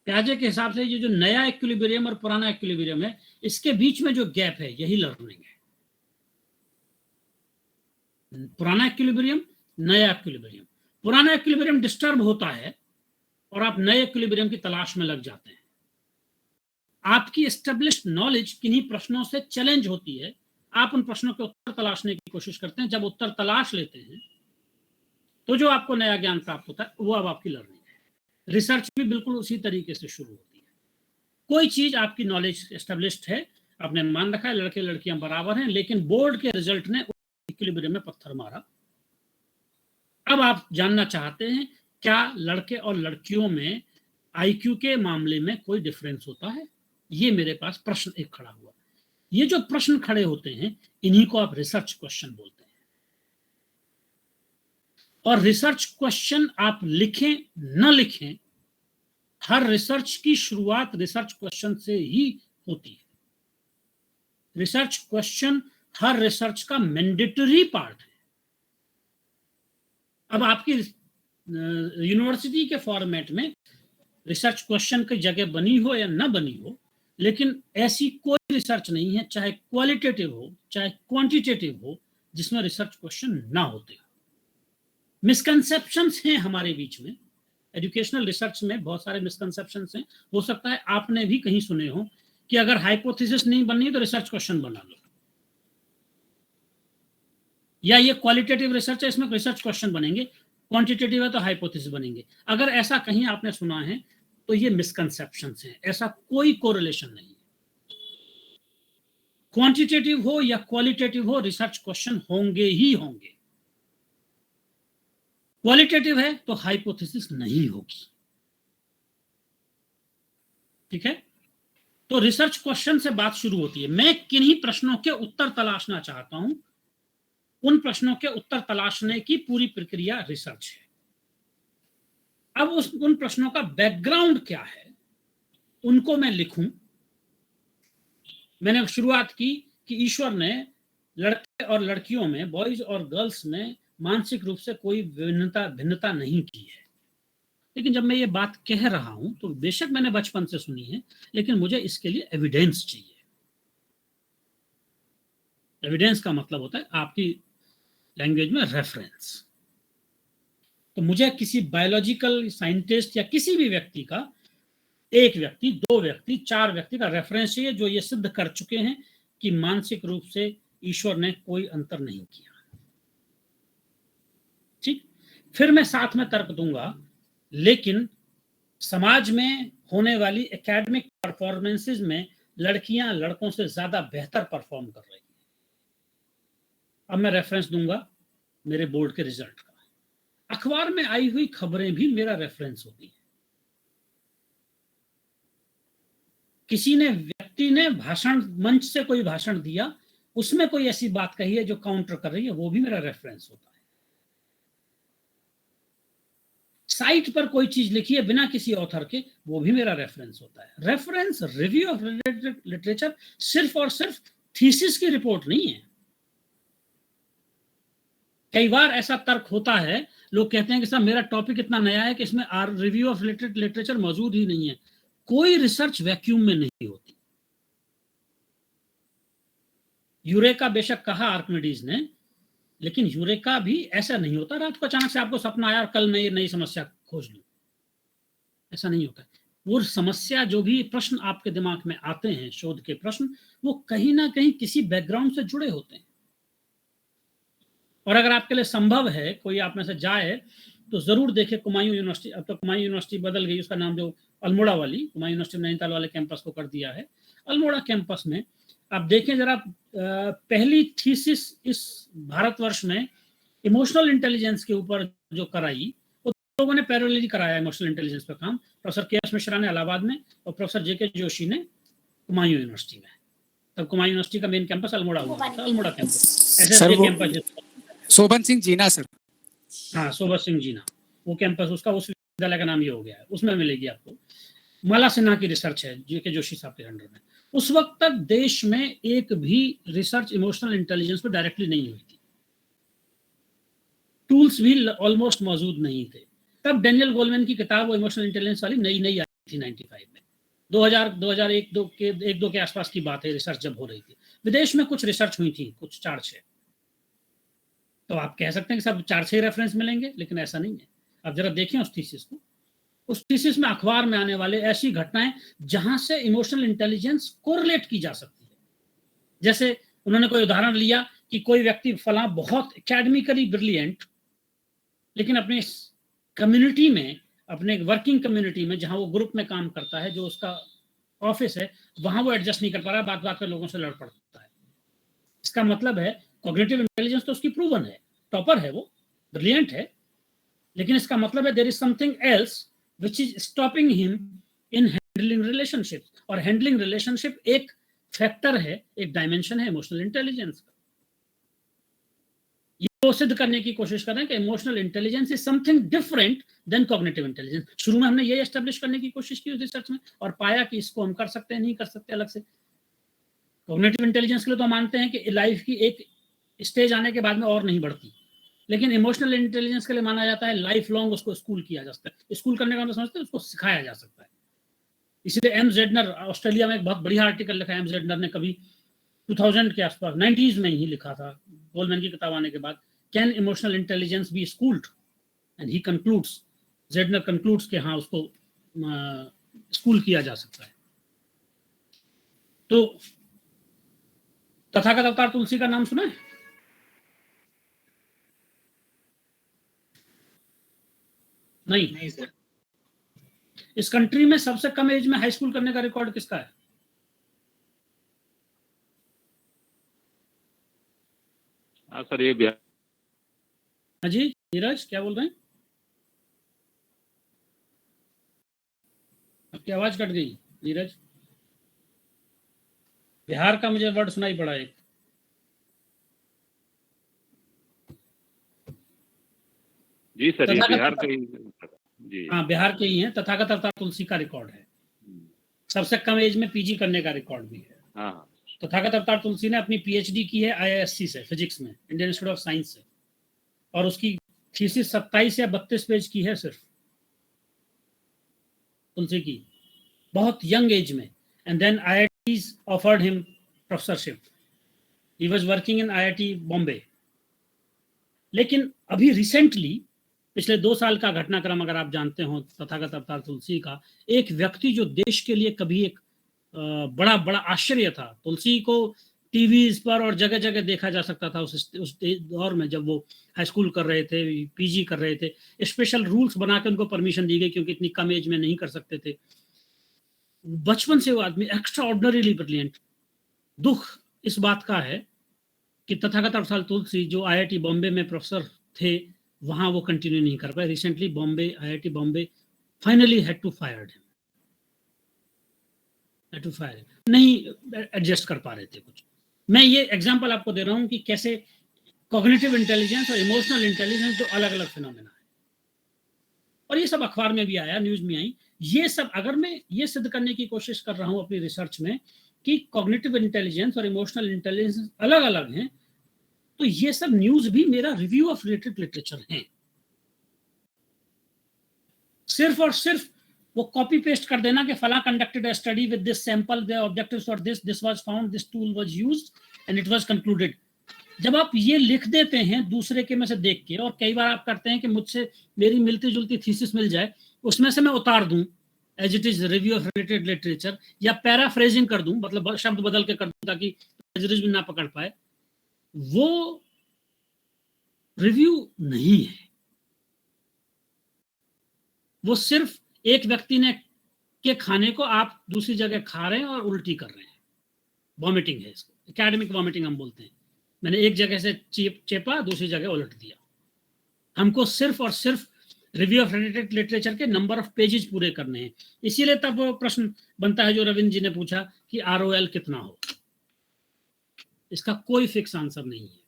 प्याजे के हिसाब से ये जो नया इक्विलिब्रियम और पुराना इक्विलिब्रियम है, इसके बीच में जो गैप है, यही लर्निंग है। पुराना इक्विलिब्रियम, नया इक्विलिब्रियम। पुराना इक्विलिब्रियम डिस्टर्ब होता है और आप नए इक्विलिब्रियम की तलाश में लग जाते हैं। आपकी एस्टेब्लिश्ड नॉलेज किन्हीं प्रश्नों से चैलेंज होती है, आप उन प्रश्नों के उत्तर तलाशने की कोशिश करते हैं। जब उत्तर तलाश लेते हैं तो जो आपको नया ज्ञान प्राप्त होता है, वो अब आपकी लर्निंग है। रिसर्च भी बिल्कुल उसी तरीके से शुरू होती है। कोई चीज आपकी नॉलेज एस्टेब्लिश्ड है, आपने मान रखा है लड़के लड़कियां बराबर हैं, लेकिन बोर्ड के रिजल्ट ने इक्विलिब्रियम में पत्थर मारा। अब आप जानना चाहते हैं क्या लड़के और लड़कियों में आईक्यू के मामले में कोई डिफरेंस होता है? ये मेरे पास प्रश्न एक खड़ा हुआ। ये जो प्रश्न खड़े होते हैं, इन्हीं को आप रिसर्च क्वेश्चन बोलते हैं। और रिसर्च क्वेश्चन आप लिखें न लिखें, हर रिसर्च की शुरुआत रिसर्च क्वेश्चन से ही होती है। रिसर्च क्वेश्चन हर रिसर्च का मैंडेटरी पार्ट है। अब आपकी यूनिवर्सिटी के फॉर्मेट में रिसर्च क्वेश्चन की जगह बनी हो या ना बनी हो, लेकिन ऐसी कोई रिसर्च नहीं है, चाहे क्वालिटेटिव हो चाहे क्वांटिटेटिव हो, जिसमें रिसर्च क्वेश्चन ना होते हो। मिसकंसेप्शंस हैं हमारे बीच में। एजुकेशनल रिसर्च में बहुत सारे मिसकंसेप्शंस हैं। हो सकता है आपने भी कहीं सुने हो कि अगर हाइपोथेसिस नहीं बननी तो रिसर्च क्वेश्चन बना लो, या ये क्वालिटेटिव रिसर्च है, इसमें रिसर्च क्वेश्चन बनेंगे, क्वांटिटेटिव है तो हाइपोथेसिस बनेंगे। अगर ऐसा कहीं आपने सुना है तो ये मिसकंसेप्शंस हैं। ऐसा कोई कोरिलेशन नहीं है। क्वांटिटेटिव हो या क्वालिटेटिव हो, रिसर्च क्वेश्चन होंगे ही होंगे। क्वालिटेटिव है तो हाइपोथेसिस नहीं होगी। ठीक है, तो रिसर्च क्वेश्चन से बात शुरू होती है। मैं किन्हीं प्रश्नों के उत्तर तलाशना चाहता हूं, उन प्रश्नों के उत्तर तलाशने की पूरी प्रक्रिया रिसर्च है। अब उन प्रश्नों का बैकग्राउंड क्या है, उनको मैं लिखूं। मैंने शुरुआत की कि ईश्वर ने लड़के और लड़कियों में, बॉयज और गर्ल्स में मानसिक रूप से कोई भिन्नता नहीं की है। लेकिन जब मैं ये बात कह रहा हूं तो बेशक मैंने बचपन से सुनी है, लेकिन मुझे इसके लिए एविडेंस चाहिए। एविडेंस का मतलब होता है आपकी लैंग्वेज में रेफरेंस। तो मुझे किसी बायोलॉजिकल साइंटिस्ट या किसी भी व्यक्ति का, एक व्यक्ति, दो व्यक्ति, चार व्यक्ति का रेफरेंस चाहिए जो ये सिद्ध कर चुके हैं कि मानसिक रूप से ईश्वर ने कोई अंतर नहीं किया। ठीक, फिर मैं साथ में तर्क दूंगा, लेकिन समाज में होने वाली एकेडमिक परफॉर्मेंसेस में लड़कियां लड़कों से ज्यादा बेहतर परफॉर्म कर रही हैं। अब मैं रेफरेंस दूंगा मेरे बोर्ड के रिजल्ट का। अखबार में आई हुई खबरें भी मेरा रेफरेंस होती है। किसी ने, व्यक्ति ने भाषण, मंच से कोई भाषण दिया, उसमें कोई ऐसी बात कही है जो काउंटर कर रही है, वो भी मेरा रेफरेंस होता है। साइट पर कोई चीज लिखी है बिना किसी ऑथर के, वो भी मेरा रेफरेंस होता है। रेफरेंस, रिव्यू ऑफ लिटरेचर सिर्फ और सिर्फ थीसिस की रिपोर्ट नहीं है। कई बार ऐसा तर्क होता है, लोग कहते हैं कि साहब मेरा टॉपिक इतना नया है कि इसमें रिव्यू ऑफ लिटरेचर मौजूद ही नहीं है। कोई रिसर्च वैक्यूम में नहीं होती। यूरेका बेशक कहा आर्किमिडीज ने, लेकिन यूरेका भी ऐसा नहीं होता रात को अचानक से आपको सपना आया और कल मैं ये नई समस्या खोज लूं। ऐसा नहीं होता। वो समस्या, जो भी प्रश्न आपके दिमाग में आते हैं, शोध के प्रश्न, वो कहीं ना कहीं किसी बैकग्राउंड से जुड़े होते हैं। और अगर आपके लिए संभव है, कोई आप में से जाए तो जरूर देखे कुमायूं यूनिवर्सिटी। अब तो कुमायूं यूनिवर्सिटी बदल गई, उसका नाम जो अल्मोड़ा वाली, कुमायूं यूनिवर्सिटी नैनीताल वाले कैंपस को कर दिया है। अल्मोड़ा कैंपस में आप देखें जरा, पहली थीसिस इस भारतवर्ष में इमोशनल इंटेलिजेंस के ऊपर जो कराई, लोगों ने पैरेलली कराया इमोशनल इंटेलिजेंस पर काम, प्रोफेसर के.एस. मिश्रा ने इलाहाबाद में और प्रोफेसर जे.के. जोशी ने कुमायूं यूनिवर्सिटी में। तब कुमायूं यूनिवर्सिटी का मेन कैंपस अल्मोड़ा हुआ था, अल्मोड़ा कैंपस। सर वो कैंपस शोभन सिंह जीना सर। हाँ, शोभन सिंह जीना, वो कैंपस उसका, उस विश्वविद्यालय का नाम ये हो गया है, उसमें मिलेगी आपको। माला सिन्हा की रिसर्च है जे.के. जोशी साहब के अंडर में। उस वक्त तक देश में एक भी रिसर्च इमोशनल इंटेलिजेंस पर डायरेक्टली नहीं हुई थी, टूल्स भी ऑलमोस्ट मौजूद नहीं थे। तब डेनियल गोलमैन की किताब वो इमोशनल इंटेलिजेंस वाली नई आई थी 95 में, 2001-2 के आसपास की बात है, रिसर्च जब हो रही थी। विदेश में कुछ रिसर्च हुई थी, कुछ 4-6, तो आप कह सकते हैं कि सब 4-6 रेफरेंस मिलेंगे, लेकिन ऐसा नहीं है। अब जरा देखें उस थीसिस को, उस थीसिस में अखबार में आने वाले ऐसी घटनाएं जहां से इमोशनल इंटेलिजेंस कोरिलेट की जा सकती है। जैसे उन्होंने कोई उदाहरण लिया कि कोई व्यक्ति फला बहुत एकेडमिकली ब्रिलियंट, लेकिन अपने कम्युनिटी में, अपने वर्किंग कम्युनिटी में जहां वो ग्रुप में काम करता है, जो उसका ऑफिस है, वहां वो एडजस्ट नहीं कर पा रहा, बात बात पर लोगों से लड़ पड़ता है। इसका मतलब है कॉग्निटिव इंटेलिजेंस तो उसकी प्रूवन है, टॉपर है, वो ब्रिलियंट है, लेकिन इसका मतलब है there is something else which is stopping him in handling relationship. और हैंडलिंग रिलेशनशिप एक फैक्टर है, एक डायमेंशन है इमोशनल इंटेलिजेंस का। ये वो सिद्ध करने की कोशिश कर रहे हैं कि emotional intelligence is something different than cognitive intelligence. शुरू में हमने ये एस्टेब्लिश करने की कोशिश की रिसर्च में और पाया कि इसको हम कर सकते हैं, नहीं कर सकते अलग से। कॉग्निटिव इंटेलिजेंस के लिए तो मानते हैं कि लाइफ की एक स्टेज आने के बाद में और नहीं बढ़ती, लेकिन इमोशनल इंटेलिजेंस के लिए माना जाता है लाइफ लॉन्ग उसको स्कूल किया जा सकता है। स्कूल करने का मतलब समझते हैं, उसको सिखाया जा सकता है। इसीलिए एम जेडनर, ऑस्ट्रेलिया में एक बहुत बढ़िया आर्टिकल लिखा है एम जेडनर ने, कभी 2000 के आसपास 90s में ही लिखा था, गोलमैन की किताब आने के बाद, can emotional intelligence be schooled, and he concludes, Zeidner concludes कि हाँ, उसको स्कूल किया जा सकता है। तो तथागत अवतार तुलसी का नाम सुना है? नहीं सर। इस कंट्री में सबसे कम एज में हाई स्कूल करने का रिकॉर्ड किसका है? हाँ सर, ये बिहार। हाँ जी, नीरज क्या बोल रहे हैं? आपकी आवाज कट गई नीरज। बिहार का मुझे वर्ड सुनाई पड़ा एक। जी सर, ये बिहार का ही। जी हाँ, बिहार के ही हैं। तथागत अवतार तुलसी का रिकॉर्ड है, सबसे कम एज में पीजी करने का रिकॉर्ड भी है। हाँ, तथागत अवतार तुलसी ने अपनी पीएचडी की है IISc से, फिजिक्स में, इंडियन इंस्टीट्यूट ऑफ साइंस से, और उसकी थीसिस 27 या 32 पेज की है सिर्फ, तुलसी की, बहुत यंग एज में। And then IITs offered him professorship, he was working in IIT Bombay. लेकिन अभी रिसेंटली, पिछले 2 साल का घटनाक्रम अगर आप जानते हो तथागत अवतार तुलसी का, एक व्यक्ति जो देश के लिए कभी एक बड़ा बड़ा आश्चर्य था, तुलसी को टीवीज पर और जगह जगह देखा जा सकता था उस दौर में, जब वो हाई स्कूल कर रहे थे, पीजी कर रहे थे, स्पेशल रूल्स बना के उनको परमिशन दी गई क्योंकि इतनी कम एज में नहीं कर सकते थे। बचपन से वो आदमी एक्स्ट्रा ऑर्डिनरीली ब्रिलियंट। दुख इस बात का है कि तथागत अवतार तुलसी जो IIT बॉम्बे में प्रोफेसर थे, वहां वो कंटिन्यू नहीं कर पाए। Recently IIT Bombay finally had to fire नहीं एडजस्ट कर पा रहे थे कुछ। मैं ये एग्जांपल आपको दे रहा हूं कि कैसे कॉग्निटिव इंटेलिजेंस और इमोशनल इंटेलिजेंस दो अलग अलग फिनोमेना है, और ये सब अखबार में भी आया, न्यूज में आई। ये सब अगर मैं ये सिद्ध करने की कोशिश कर रहा हूं अपनी रिसर्च में कि कॉग्निटिव इंटेलिजेंस और इमोशनल इंटेलिजेंस अलग अलग हैं, तो ये सब न्यूज भी मेरा रिव्यू ऑफ रिलेटेड लिटरेचर है। सिर्फ और सिर्फ वो कॉपी पेस्ट कर देना कि फला conducted a study with this sample, the objectives for this was found, this tool was used and it was concluded. जब आप ये लिख देते हैं दूसरे के में से देख के, और कई बार आप करते हैं कि मुझसे मेरी मिलती जुलती थीसिस मिल जाए, उसमें से मैं उतार दूं as it is review of related literature, या पैराफ्रेजिंग कर दूं, मतलब शब्द बदल के कर दूं ताकि प्लेजरिज्म ना पकड़ पाए, वो रिव्यू नहीं है। वो सिर्फ एक व्यक्ति ने के खाने को आप दूसरी जगह खा रहे हैं और उल्टी कर रहे हैं, वॉमिटिंग है इसको, एकेडमिक वॉमिटिंग हम बोलते हैं। मैंने एक जगह से चेपा, दूसरी जगह उलट दिया। हमको सिर्फ और सिर्फ रिव्यू ऑफ रिलेटेड लिटरेचर के नंबर ऑफ पेजेस पूरे करने हैं। इसीलिए तब वो प्रश्न बनता है जो रविंद्र जी ने पूछा कि ROL कितना हो। इसका कोई फिक्स आंसर नहीं है।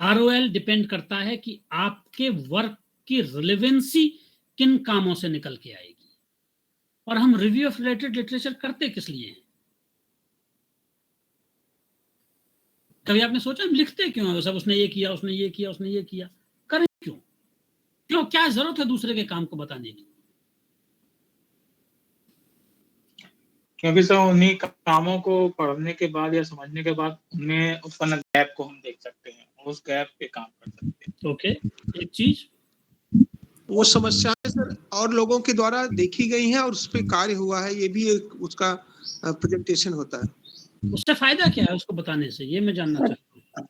ROL डिपेंड करता है कि आपके वर्क की रिलेवेंसी किन कामों से निकल के आएगी, और हम रिव्यू ऑफ रिलेटेड लिटरेचर करते किस लिए हैं? कभी आपने सोचा हम लिखते क्यों है? सब उसने ये किया, उसने ये किया, उसने ये किया, करें क्यों? क्यों, क्या जरूरत है दूसरे के काम को बताने की? क्योंकि सर उन्हीं कामों को पढ़ने के बाद या समझने के बाद उनमें उत्पन्न गैप को हम देख सकते हैं, उस गैप पे काम कर सकते हैं। ओके, एक चीज वो समस्याएं सर और लोगों के द्वारा देखी गई हैं और उस पर कार्य हुआ है, ये भी एक उसका प्रेजेंटेशन होता है। उससे फायदा क्या है उसको बताने से, ये मैं जानना चाहता हूँ।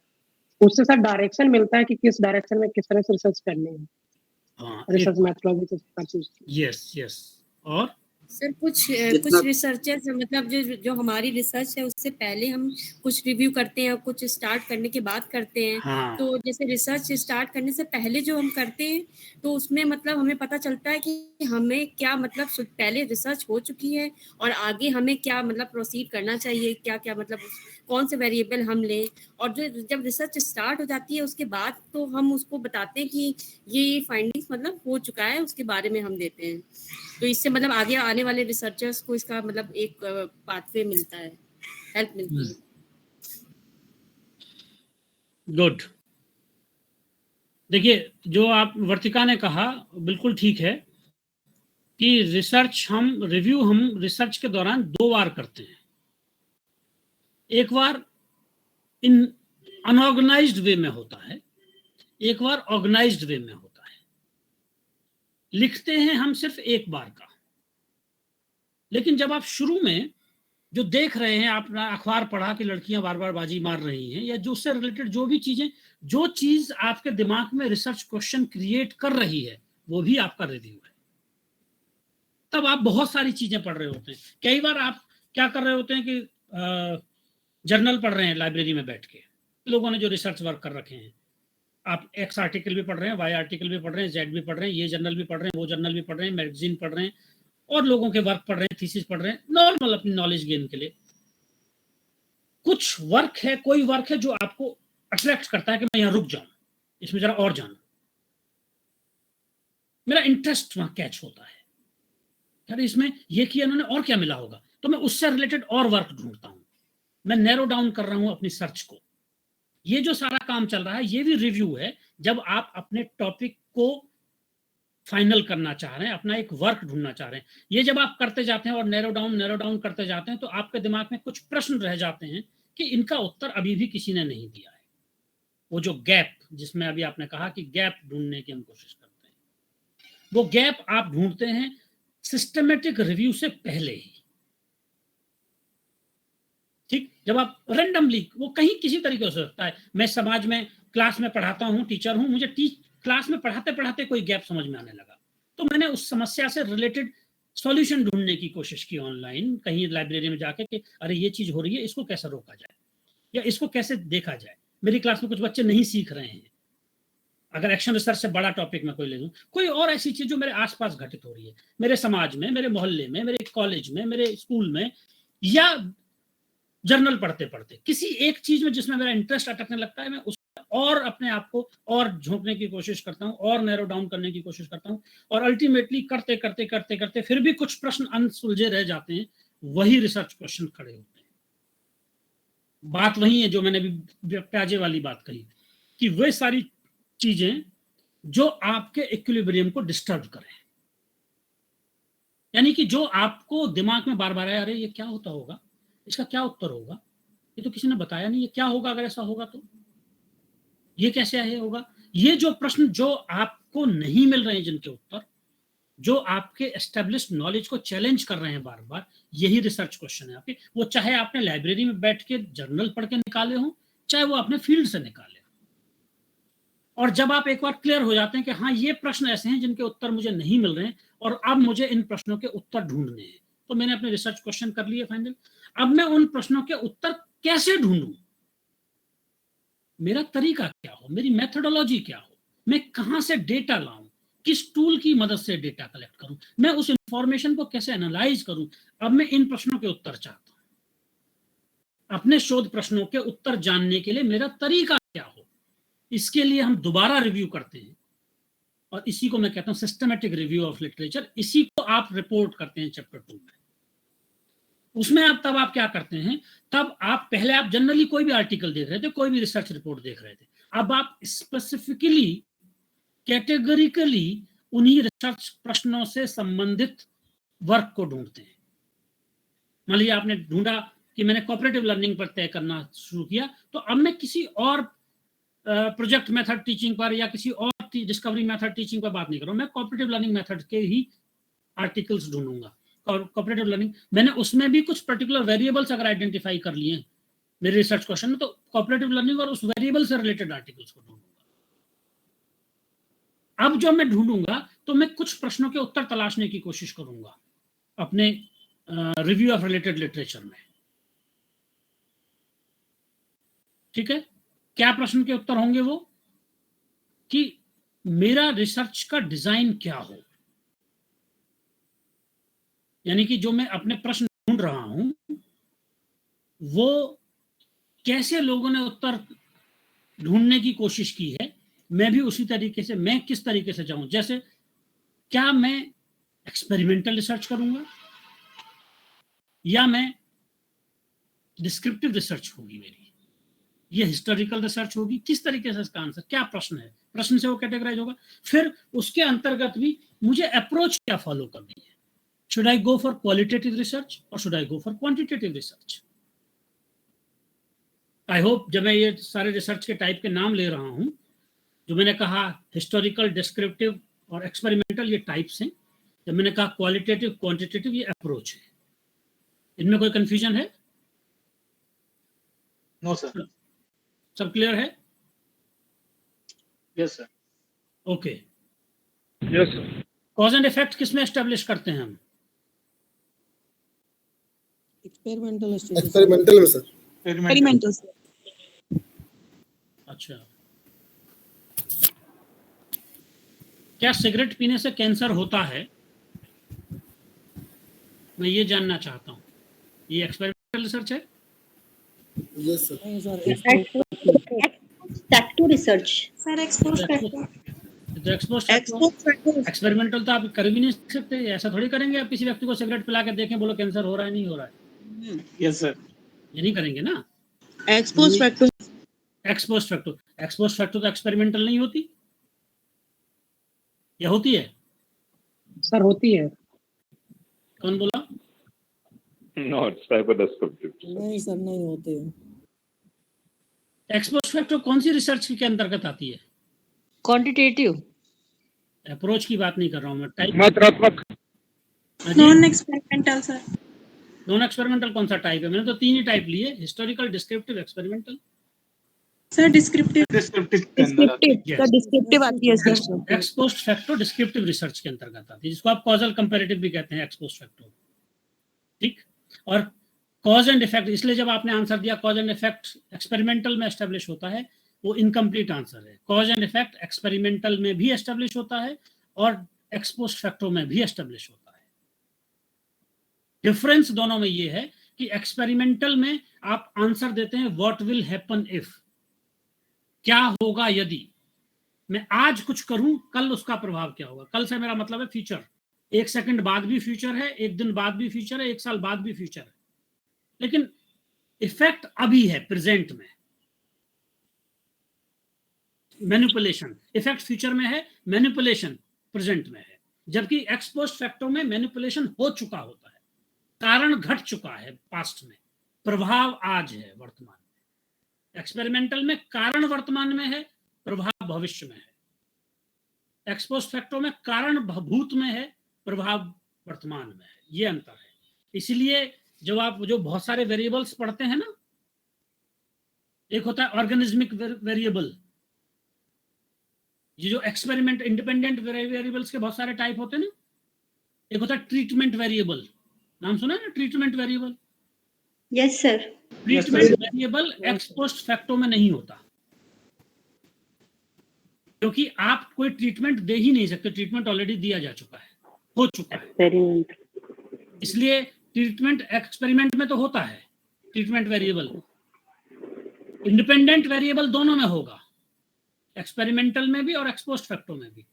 उससे सर डायरेक्शन मिलता है कि किस डायरेक्शन में किस तरह से रिसर्च करनी है। हाँ, रिसर्च मेथोडोलॉजी। यस। और सर कुछ रिसर्चर्स मतलब जो हमारी रिसर्च है उससे पहले हम कुछ रिव्यू करते हैं और कुछ स्टार्ट करने के बाद करते हैं। हाँ। तो जैसे रिसर्च स्टार्ट करने से पहले जो हम करते हैं तो उसमें मतलब हमें पता चलता है कि हमें क्या मतलब पहले रिसर्च हो चुकी है और आगे हमें क्या मतलब प्रोसीड करना चाहिए, क्या क्या मतलब कौन से वेरिएबल हम लें। और जब रिसर्च स्टार्ट हो जाती है उसके बाद तो हम उसको बताते हैं कि ये फाइंडिंग्स मतलब हो चुका है, उसके बारे में हम देते हैं। तो इससे मतलब आगे आने वाले रिसर्चर्स को इसका मतलब एक पाथवे मिलता है, हेल्प मिलती है। गुड। देखिए, जो आप वर्तिका ने कहा बिल्कुल ठीक है कि हम रिसर्च के दौरान 2 बार करते हैं। एक बार इन अनऑर्गेनाइज्ड वे में होता है, एक बार ऑर्गेनाइज्ड वे में होता है। लिखते हैं हम सिर्फ एक बार का, लेकिन जब आप शुरू में जो देख रहे हैं, आप अखबार पढ़ा कि लड़कियां बार बार बाजी मार रही हैं, या जो उससे रिलेटेड जो चीज आपके दिमाग में रिसर्च क्वेश्चन क्रिएट कर रही है, वो भी आपका रिव्यू है। तब आप बहुत सारी चीजें पढ़ रहे होते हैं। कई बार आप क्या कर रहे होते हैं कि जर्नल पढ़ रहे हैं लाइब्रेरी में बैठ के, लोगों ने जो रिसर्च वर्क कर रखे हैं, आप एक्स आर्टिकल भी पढ़ रहे हैं, वाई आर्टिकल भी पढ़ रहे हैं, जेड भी पढ़ रहे हैं, ये जर्नल भी पढ़ रहे हैं, वो जर्नल भी पढ़ रहे हैं, मैगजीन पढ़ रहे हैं, और लोगों के वर्क पढ़ रहे हैं, थीसिस पढ़ रहे हैं, नॉर्मल अपनी नॉलेज गेन के लिए। कुछ वर्क है, कोई वर्क है जो आपको अट्रैक्ट करता है कि मैं यहाँ रुक जाऊं, इसमें जरा और जानूं, मेरा इंटरेस्ट वहां कैच होता है, यार इसमें ये किया इन्होंने और क्या मिला होगा, तो मैं उससे रिलेटेड और वर्क ढूंढता हूं, मैं नैरो डाउन कर रहा हूं अपनी सर्च को। ये जो सारा काम चल रहा है ये भी रिव्यू है, जब आप अपने टॉपिक को फाइनल करना चाह रहे हैं, अपना एक वर्क ढूंढना चाह रहे हैं। ये जब आप करते जाते हैं और नैरो डाउन करते जाते हैं, तो आपके दिमाग में कुछ प्रश्न रह जाते हैं कि इनका उत्तर अभी भी किसी ने नहीं दिया है। वो जो गैप, जिसमें अभी आपने कहा कि गैप ढूंढने की हम कोशिश करते हैं, वो गैप आप ढूंढते हैं सिस्टमेटिक रिव्यू से पहले ही। ठीक, जब आप रैंडमली, वो कहीं किसी तरीके हो सकता है, मैं समाज में क्लास में पढ़ाता हूँ, टीचर हूँ, मुझे क्लास में पढ़ाते पढ़ाते कोई गैप समझ में आने लगा, तो मैंने उस समस्या से रिलेटेड सॉल्यूशन ढूंढने की कोशिश की ऑनलाइन, कहीं लाइब्रेरी में जाके कि अरे ये चीज हो रही है, इसको कैसे रोका जाए या इसको कैसे देखा जाए। मेरी क्लास में कुछ बच्चे नहीं सीख रहे हैं, अगर एक्शन रिसर्च से बड़ा टॉपिक में कोई ले लूं, कोई और ऐसी चीज जो मेरे आसपास घटित हो रही है, मेरे समाज में, मेरे मोहल्ले में, मेरे कॉलेज में, मेरे स्कूल में, या जर्नल पढ़ते पढ़ते किसी एक चीज में जिसमें मेरा इंटरेस्ट अटकने लगता है, मैं उस और अपने आप को और झोंकने की कोशिश करता हूं, और नैरो डाउन करने की कोशिश करता हूं, और अल्टीमेटली करते करते करते करते फिर भी कुछ प्रश्न अनसुलझे रह जाते हैं, वही रिसर्च क्वेश्चन खड़े होते हैं। बात वही है जो मैंने भी प्याजे वाली बात कही, कि वे सारी चीजें जो आपके इक्विलिब्रियम को डिस्टर्ब करें, यानी कि जो आपको दिमाग में बार बार आए, अरे ये क्या होता होगा, इसका क्या उत्तर होगा, ये तो किसी ने बताया नहीं, ये क्या होगा अगर ऐसा होगा, तो ये कैसे आए होगा। ये जो प्रश्न जो आपको नहीं मिल रहे हैं, जिनके उत्तर, जो आपके एस्टेब्लिश्ड नॉलेज को चैलेंज कर रहे हैं बार बार, यही रिसर्च क्वेश्चन है आपके। वो चाहे आपने लाइब्रेरी में बैठ के जर्नल पढ़ के निकाले हो, चाहे वो अपने फील्ड से निकाले हो। और जब आप एक बार क्लियर हो जाते हैं कि हाँ ये प्रश्न ऐसे हैं जिनके उत्तर मुझे नहीं मिल रहे हैं और अब मुझे इन प्रश्नों के उत्तर ढूंढने हैं, तो मैंने अपने रिसर्च क्वेश्चन कर लिए फाइनल। अब मैं उन प्रश्नों के उत्तर कैसे ढूंढूं, मेरा तरीका क्या हो, मेरी मेथोडोलॉजी क्या हो, मैं कहाँ से डेटा लाऊं, किस टूल की मदद से डेटा कलेक्ट करूं, मैं उस इंफॉर्मेशन को कैसे एनालाइज करूं। अब मैं इन प्रश्नों के उत्तर चाहता हूं। अपने शोध प्रश्नों के उत्तर जानने के लिए मेरा तरीका क्या हो, इसके लिए हम दोबारा रिव्यू करते हैं और इसी को मैं कहता हूं सिस्टमैटिक रिव्यू ऑफ लिटरेचर। इसी को आप रिपोर्ट करते हैं चैप्टर 2 में। उसमें आप क्या करते हैं, तब आप पहले आप जनरली कोई भी आर्टिकल देख रहे थे, कोई भी रिसर्च रिपोर्ट देख रहे थे, अब आप स्पेसिफिकली कैटेगरिकली उन्हीं रिसर्च प्रश्नों से संबंधित वर्क को ढूंढते हैं। मान लीजिए आपने ढूंढा कि मैंने कोऑपरेटिव लर्निंग पर तय करना शुरू किया, तो अब मैं किसी और प्रोजेक्ट मेथड टीचिंग पर या किसी और डिस्कवरी मेथड टीचिंग पर बात नहीं कर रहा हूं, मैं कोऑपरेटिव लर्निंग मेथड के ही आर्टिकल्स ढूंढूंगा। और कोऑपरेटिव लर्निंग मैंने उसमें भी कुछ पर्टिकुलर वेरिएबल्स अगर आइडेंटिफाई कर लिए मेरे रिसर्च क्वेश्चन में, तो कोऑपरेटिव लर्निंग और उस वेरिएबल से रिलेटेड आर्टिकल्स को ढूंढूंगा। अब जो मैं ढूंढूंगा तो मैं कुछ प्रश्नों के उत्तर तलाशने की कोशिश करूंगा अपने रिव्यू ऑफ रिलेटेड लिटरेचर में। ठीक है, क्या प्रश्न के उत्तर होंगे वो कि मेरा रिसर्च का डिजाइन क्या हो, यानी कि जो मैं अपने प्रश्न ढूंढ रहा हूं वो कैसे लोगों ने उत्तर ढूंढने की कोशिश की है, मैं भी उसी तरीके से, मैं किस तरीके से जाऊं। जैसे क्या मैं एक्सपेरिमेंटल रिसर्च करूंगा या मैं डिस्क्रिप्टिव रिसर्च होगी मेरी, ये हिस्टोरिकल रिसर्च होगी, किस तरीके से इसका आंसर, क्या प्रश्न है, प्रश्न से वो कैटेगराइज होगा। फिर उसके अंतर्गत भी मुझे अप्रोच क्या फॉलो करनी है, should I go for qualitative research और should I go for quantitative research. I hope जब मैं ये सारे रिसर्च के टाइप के नाम ले रहा हूं, जो मैंने कहा हिस्टोरिकल, डिस्क्रिप्टिव और एक्सपेरिमेंटल ये टाइप्स हैं, जब मैंने कहा क्वालिटेटिव, क्वांटिटेटिव ये अप्रोच है, इनमें कोई कंफ्यूजन है? नो सर, सब क्लियर है? Yes sir. Okay, yes sir. Cause and effect किसमें एस्टेब्लिश करते हैं हम? एक्सपेरिमेंटल में सर। Experimental sir. अच्छा, क्या सिगरेट पीने से कैंसर होता है? मैं ये जानना चाहता हूँ। ये एक्सपेरिमेंटल रिसर्च है? Yes sir. नहीं sir, facto research sir expose factor. तो एक्सपेरिमेंटल तो आप कर भी नहीं सकते, ऐसा थोड़ी करेंगे आप किसी व्यक्ति को सिगरेट पिला के देखें, बोलो कैंसर हो रहा है नहीं हो रहा है। यस सर, ये नहीं करेंगे ना। Expose factor. एक्सपोज फैक्टर तो एक्सपेरिमेंटल नहीं होती, या होती है? सर होती है। कौन बोला? No, it's type of descriptive. नहीं सर, नहीं होते। एक्सपोज फैक्टर कौन सी रिसर्च के अंतर्गत आती है? क्वांटिटेटिव। अप्रोच की बात नहीं कर रहा हूँ मैं, टाइप। मात्रात्मक। Non experimental sir. Non experimental कौन सा टाइप है? मैंने तो 3 ही टाइप लिए, historical, descriptive, experimental. Sir descriptive descriptive आती है sir. Ex post factor descriptive research के अंतर्गत आती है, जिसको आप कॉजल कंपैरेटिव भी कहते हैं, एक्सपोस्ट फैक्टर। ठीक, और कॉज एंड इफेक्ट, इसलिए जब आपने आंसर दिया कॉज एंड इफेक्ट एक्सपेरिमेंटल में एस्टेब्लिश होता है, वो इनकम्प्लीट आंसर है। कॉज एंड इफेक्ट एक्सपेरिमेंटल में भी एस्टेब्लिश होता है और एक्सपोस्ट फैक्टर में भी एस्टेब्लिश होता है। डिफरेंस दोनों में ये है कि एक्सपेरिमेंटल में आप आंसर देते हैं व्हाट विल हैपन इफ, क्या होगा यदि मैं आज कुछ करूं, कल उसका प्रभाव क्या होगा। कल से मेरा मतलब है फ्यूचर, 1 सेकंड बाद भी फ्यूचर है, 1 दिन बाद भी फ्यूचर है, 1 साल बाद भी फ्यूचर है, लेकिन इफेक्ट अभी है, प्रेजेंट में। मैनिपुलेशन, इफेक्ट फ्यूचर में है, मैनिपुलेशन प्रेजेंट में है। जबकि एक्सपोस्ट फैक्टर में मैनिपुलेशन हो चुका होता है, कारण घट चुका है पास्ट में, प्रभाव आज है वर्तमान में। एक्सपेरिमेंटल में कारण वर्तमान में है, प्रभाव भविष्य में है। एक्सपोस्ट फैक्टर में कारण भूत में है, प्रभाव वर्तमान में है। ये अंतर है। इसलिए जब आप जो बहुत सारे वेरिएबल्स पढ़ते हैं ना, एक होता है ऑर्गेनिज्मिक वेरिएबल, ये जो एक्सपेरिमेंट इंडिपेंडेंट वेरिएबल्स के बहुत सारे टाइप होते हैं ना। एक होता है ट्रीटमेंट वेरिएबल, नाम सुना है ना treatment variable? Yes sir. Treatment variable ex post facto में नहीं होता। क्योंकि आप कोई ट्रीटमेंट दे ही नहीं सकते, ट्रीटमेंट ऑलरेडी दिया जा चुका है, हो चुका है। इसलिए ट्रीटमेंट एक्सपेरिमेंट में तो होता है, ट्रीटमेंट वेरिएबल इंडिपेंडेंट वेरिएबल दोनों में होगा, एक्सपेरिमेंटल में भी और एक्सपोस्ट फैक्टो में भी।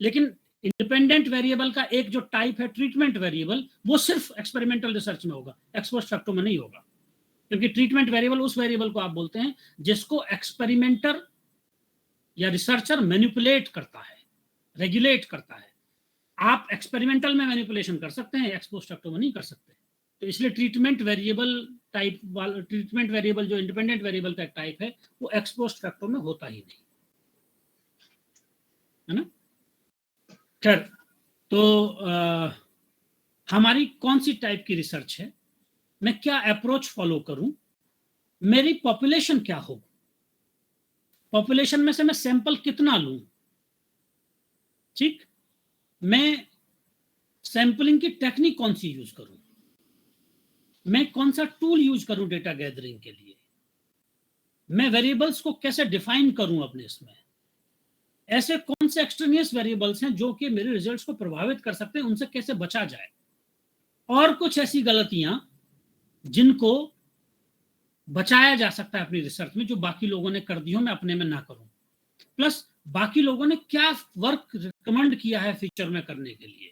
लेकिन इंडिपेंडेंट वेरिएबल का एक जो टाइप है ट्रीटमेंट वेरिएबल, वो सिर्फ एक्सपेरिमेंटल रिसर्च में होगा, एक्सपोस्ट फैक्टो में नहीं होगा। क्योंकि ट्रीटमेंट वेरिएबल उस वेरिएबल को आप बोलते हैं जिसको एक्सपेरिमेंटर या रिसर्चर मैनिपुलेट करता है, रेगुलेट करता है। आप एक्सपेरिमेंटल में मैनिपुलेशन कर सकते हैं, एक्सपोस्ट फैक्टो में नहीं कर सकते। तो इसलिए ट्रीटमेंट वेरिएबल टाइप वाला, ट्रीटमेंट वेरिएबल जो इंडिपेंडेंट वेरिएबल का एक टाइप है, वो एक्सपोस्ट फैक्टो में होता ही नहीं, है ना। खैर, तो हमारी कौन सी टाइप की रिसर्च है, मैं क्या अप्रोच फॉलो करूं, मेरी पॉपुलेशन क्या हो, पॉपुलेशन में से मैं सैंपल कितना लूं, ठीक, मैं सैंपलिंग की टेक्निक कौन सी यूज करूं, मैं कौन सा टूल यूज करूं डेटा गैदरिंग के लिए, मैं वेरिएबल्स को कैसे डिफाइन करूं अपने इसमें, ऐसे कौन से एक्सटर्नियस वेरिएबल्स हैं जो कि मेरे रिजल्ट्स को प्रभावित कर सकते हैं, उनसे कैसे बचा जाए, और कुछ ऐसी गलतियां जिनको बचाया जा सकता है अपनी रिसर्च में, जो बाकी लोगों ने कर दी हो, मैं अपने में ना करूं, प्लस बाकी लोगों ने क्या वर्क रिकमेंड किया है फ्यूचर में करने के लिए,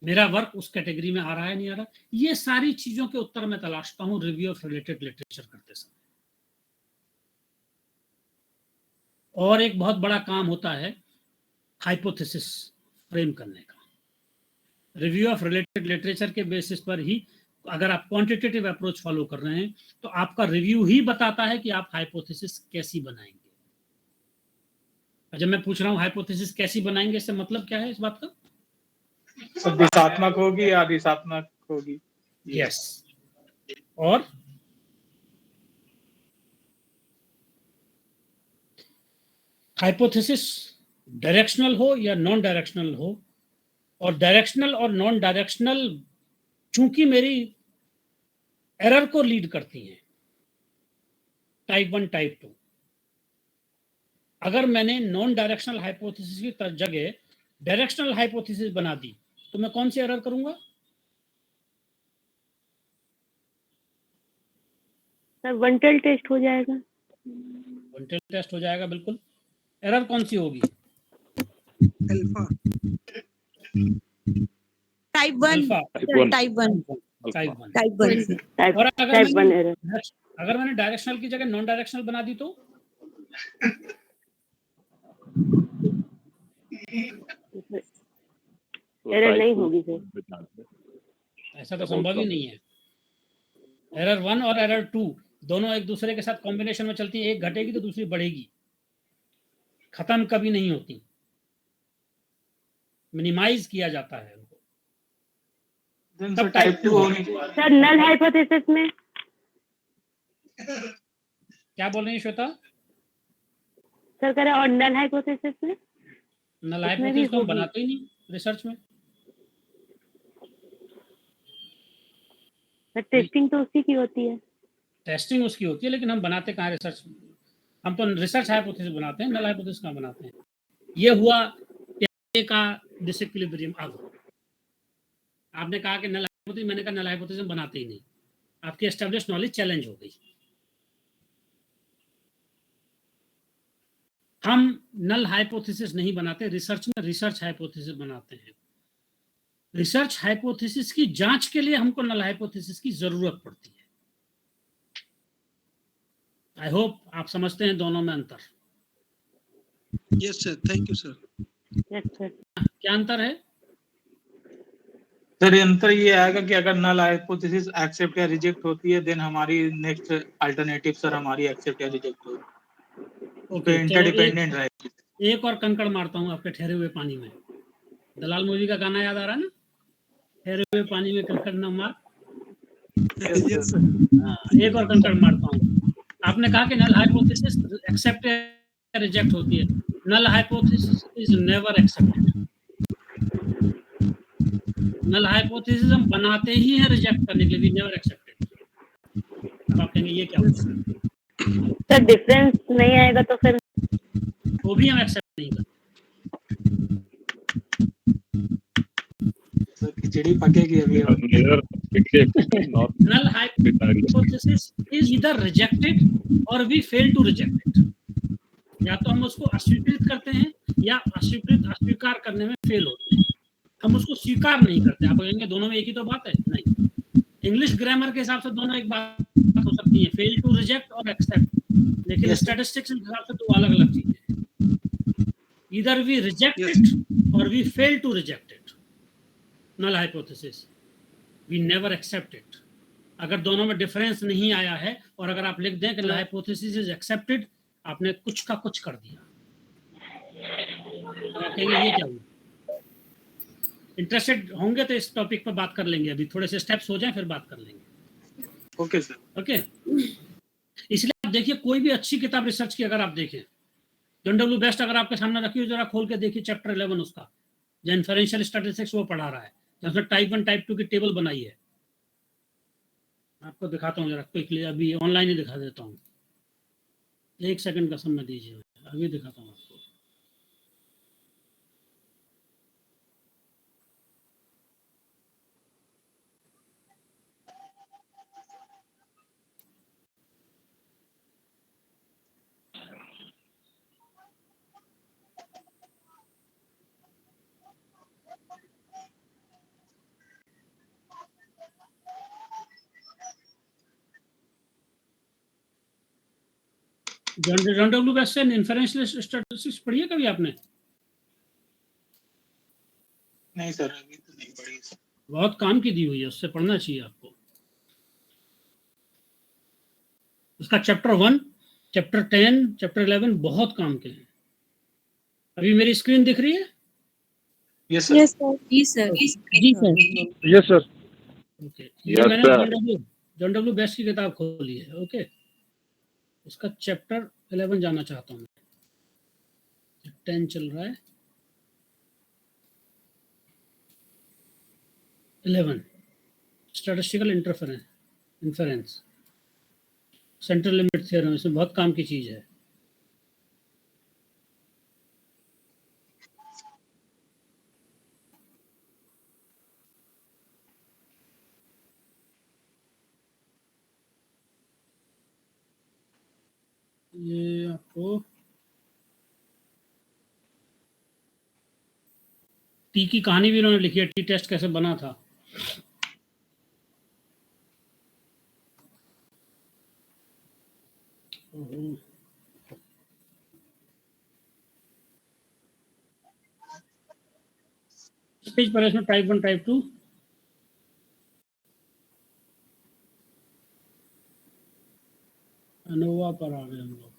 मेरा वर्क उस कैटेगरी में आ रहा है नहीं आ रहा। ये सारी चीजों के उत्तर मैं तलाशता हूं रिव्यू ऑफ रिलेटेड लिटरेचर करते समय। और एक बहुत बड़ा काम होता है हाइपोथेसिस फ्रेम करने का। रिव्यू ऑफ रिलेटेड लिटरेचर के बेसिस पर ही अगर आप क्वांटिटेटिव अप्रोच फॉलो कर रहे हैं तो आपका रिव्यू ही बताता है कि आप हाइपोथेसिस कैसी बनाएंगे। जब मैं पूछ रहा हूं हाइपोथेसिस कैसी बनाएंगे, इससे मतलब क्या है इस बात का? दिशात्मक होगी या दिशात्मक होगी? यस। और हाइपोथेसिस डायरेक्शनल हो या नॉन डायरेक्शनल हो, और डायरेक्शनल और नॉन डायरेक्शनल चूंकि मेरी एरर को लीड करती हैं, टाइप 1 टाइप 2, अगर मैंने नॉन डायरेक्शनल हाइपोथेसिस की जगह डायरेक्शनल हाइपोथेसिस बना दी तो मैं कौन सी एरर करूंगा? सर वन टेल टेस्ट हो जाएगा। वन टेल टेस्ट हो जाएगा, बिल्कुल। एरर कौन सी होगी? अल्फा। टाइप 1 टाइप 1 और अगर मैंने डायरेक्शनल की जगह नॉन डायरेक्शनल बना दी तो एरर नहीं होगी सर, ऐसा तो संभव ही नहीं है। एरर 1 और एरर 2 दोनों एक दूसरे के साथ कॉम्बिनेशन में चलती है, एक घटेगी तो दूसरी बढ़ेगी, खत्म कभी नहीं होती, मिनिमाइज किया जाता है उनको। तब टाइप 2 होगी सर। नल हाइपोथेसिस में क्या बोल रही है श्वेता? सर कह रहे और नल हाइपोथेसिस में? नल हाइपोथेसिस तो हम बनाते ही नहीं रिसर्च में। सर टेस्टिंग तो उसी की होती है। टेस्टिंग उसकी होती है, लेकिन हम बनाते कहाँ रिसर्च में? हम तो रिसर्च हाइपोथेसिस बनाते हैं, नल हाइपोथेसिस कहाँ बनाते हैं? ये हुआ का डिसइक्विलिब्रियम। अब आपने कहा कि नल हाइपोथेसिस, मैंने कहा नल हाइपोथेसिस बनाते ही नहीं, आपकी एस्टैब्लिश्ड नॉलेज चैलेंज हो गई। हम नल हाइपोथेसिस नहीं बनाते रिसर्च में, रिसर्च हाइपोथेसिस बनाते हैं। रिसर्च हाइपोथेसिस की जांच के लिए हमको नल हाइपोथेसिस की जरूरत पड़ती है। आई होप आप समझते हैं दोनों में अंतर। Yes sir, thank you sir. Yes sir. क्या अंतर है सर? अंतर ये आएगा कि अगर नल हाइपोथेसिस एक्सेप्ट या रिजेक्ट होती है, देन हमारी नेक्स्ट अल्टरनेटिव सर हमारी एक्सेप्ट या रिजेक्ट होगी। ओके, इंटरडिपेंडेंट रहेगी। एक और कंकड़ मारता हूँ आपके ठहरे हुए पानी में। दलाल मूवी का गाना याद आ रहा है ना, ठहरे हुए पानी में कंकड़ न मार। एक और कंकड़ मारता हूँ। आपने कहा कि नल हाइपोथेसिस एक्सेप्ट या रिजेक्ट होती है। Null hypothesis is never accepted. Null hypothesis हम बनाते ही हैं रिजेक्ट करने के लिए, नेवर एक्सेप्टेड। अब आप कहेंगे ये क्या होता है? सर डिफरेंस नहीं आएगा तो फिर वो भी हम एक्सेप्ट नहीं करते। खिचड़ी पकेगी अभी। Null hypothesis is either rejected or we fail to reject it. या तो हम उसको अस्वीकृत करते हैं या अस्वीकार करने में फेल होते हैं। हम उसको स्वीकार नहीं करते। आप कहेंगे दोनों में एक ही तो बात है, नहीं। इंग्लिश ग्रामर के हिसाब से दोनों एक बात हो सकती है, फेल टू रिजेक्ट और एक्सेप्ट, लेकिन स्टैटिस्टिक्स के हिसाब से तो अलग अलग चीजें हैं। ईदर वी रिजेक्ट इट और we fail to reject it. Null hypothesis, we never accept it. अगर दोनों में डिफरेंस नहीं आया है और अगर आप लिख दें कि नल हाइपोथेसिस इज एक्सेप्टेड, आपने कुछ का कुछ कर दिया। कहेंगे ये क्या हुआ? इंटरेस्टेड होंगे तो इस टॉपिक पर बात कर लेंगे। अभी थोड़े से स्टेप्स हो जाएं फिर बात कर लेंगे। Okay sir. ओके, इसलिए आप देखिए कोई भी अच्छी किताब रिसर्च की अगर आप देखें, जॉन डब्ल्यू बेस्ट अगर आपके सामने रखी हो, जरा खोल के देखिए चैप्टर 11 उसका, जो इन्फरेंशियल स्टैटिस्टिक्स वो पढ़ा रहा है, जहाँ टाइप 1 टाइप 2 की टेबल बनाई है। आपको दिखाता हूँ जरा क्विकली, अभी ऑनलाइन ही दिखा देता हूँ। 1 सेकंड का समय दीजिए, अभी दिखाता हूँ आपको। जॉन डब्ल्यू बेस्ट से इन्फरेंशियल स्टैटिस्टिक्स पढ़ी है कभी आपने? नहीं सर, अभी तो नहीं पढ़ी। बहुत काम की दी हुई है, उससे पढ़ना चाहिए आपको। उसका चैप्टर 1, चैप्टर 10, चैप्टर 11 बहुत काम के हैं। अभी मेरी स्क्रीन दिख रही है? Yes sir. Yes sir. जी सर। जी सर। Yes sir. ओके, ये मैंने जॉन डब्ल्यू बेस्ट की किताब खोली है। ओके, उसका चैप्टर 11 जाना चाहता हूँ। 10 चल रहा है। 11 स्टैटिस्टिकल इंफरेंस, सेंट्रल लिमिट थ्योरम, इसमें बहुत काम की चीज है। ये आपको टी की कहानी भी उन्होंने लिखी है, टी टेस्ट कैसे बना था। पेज पर इसमें टाइप 1 टाइप 2 अनोवा पर आ गए हम लोग।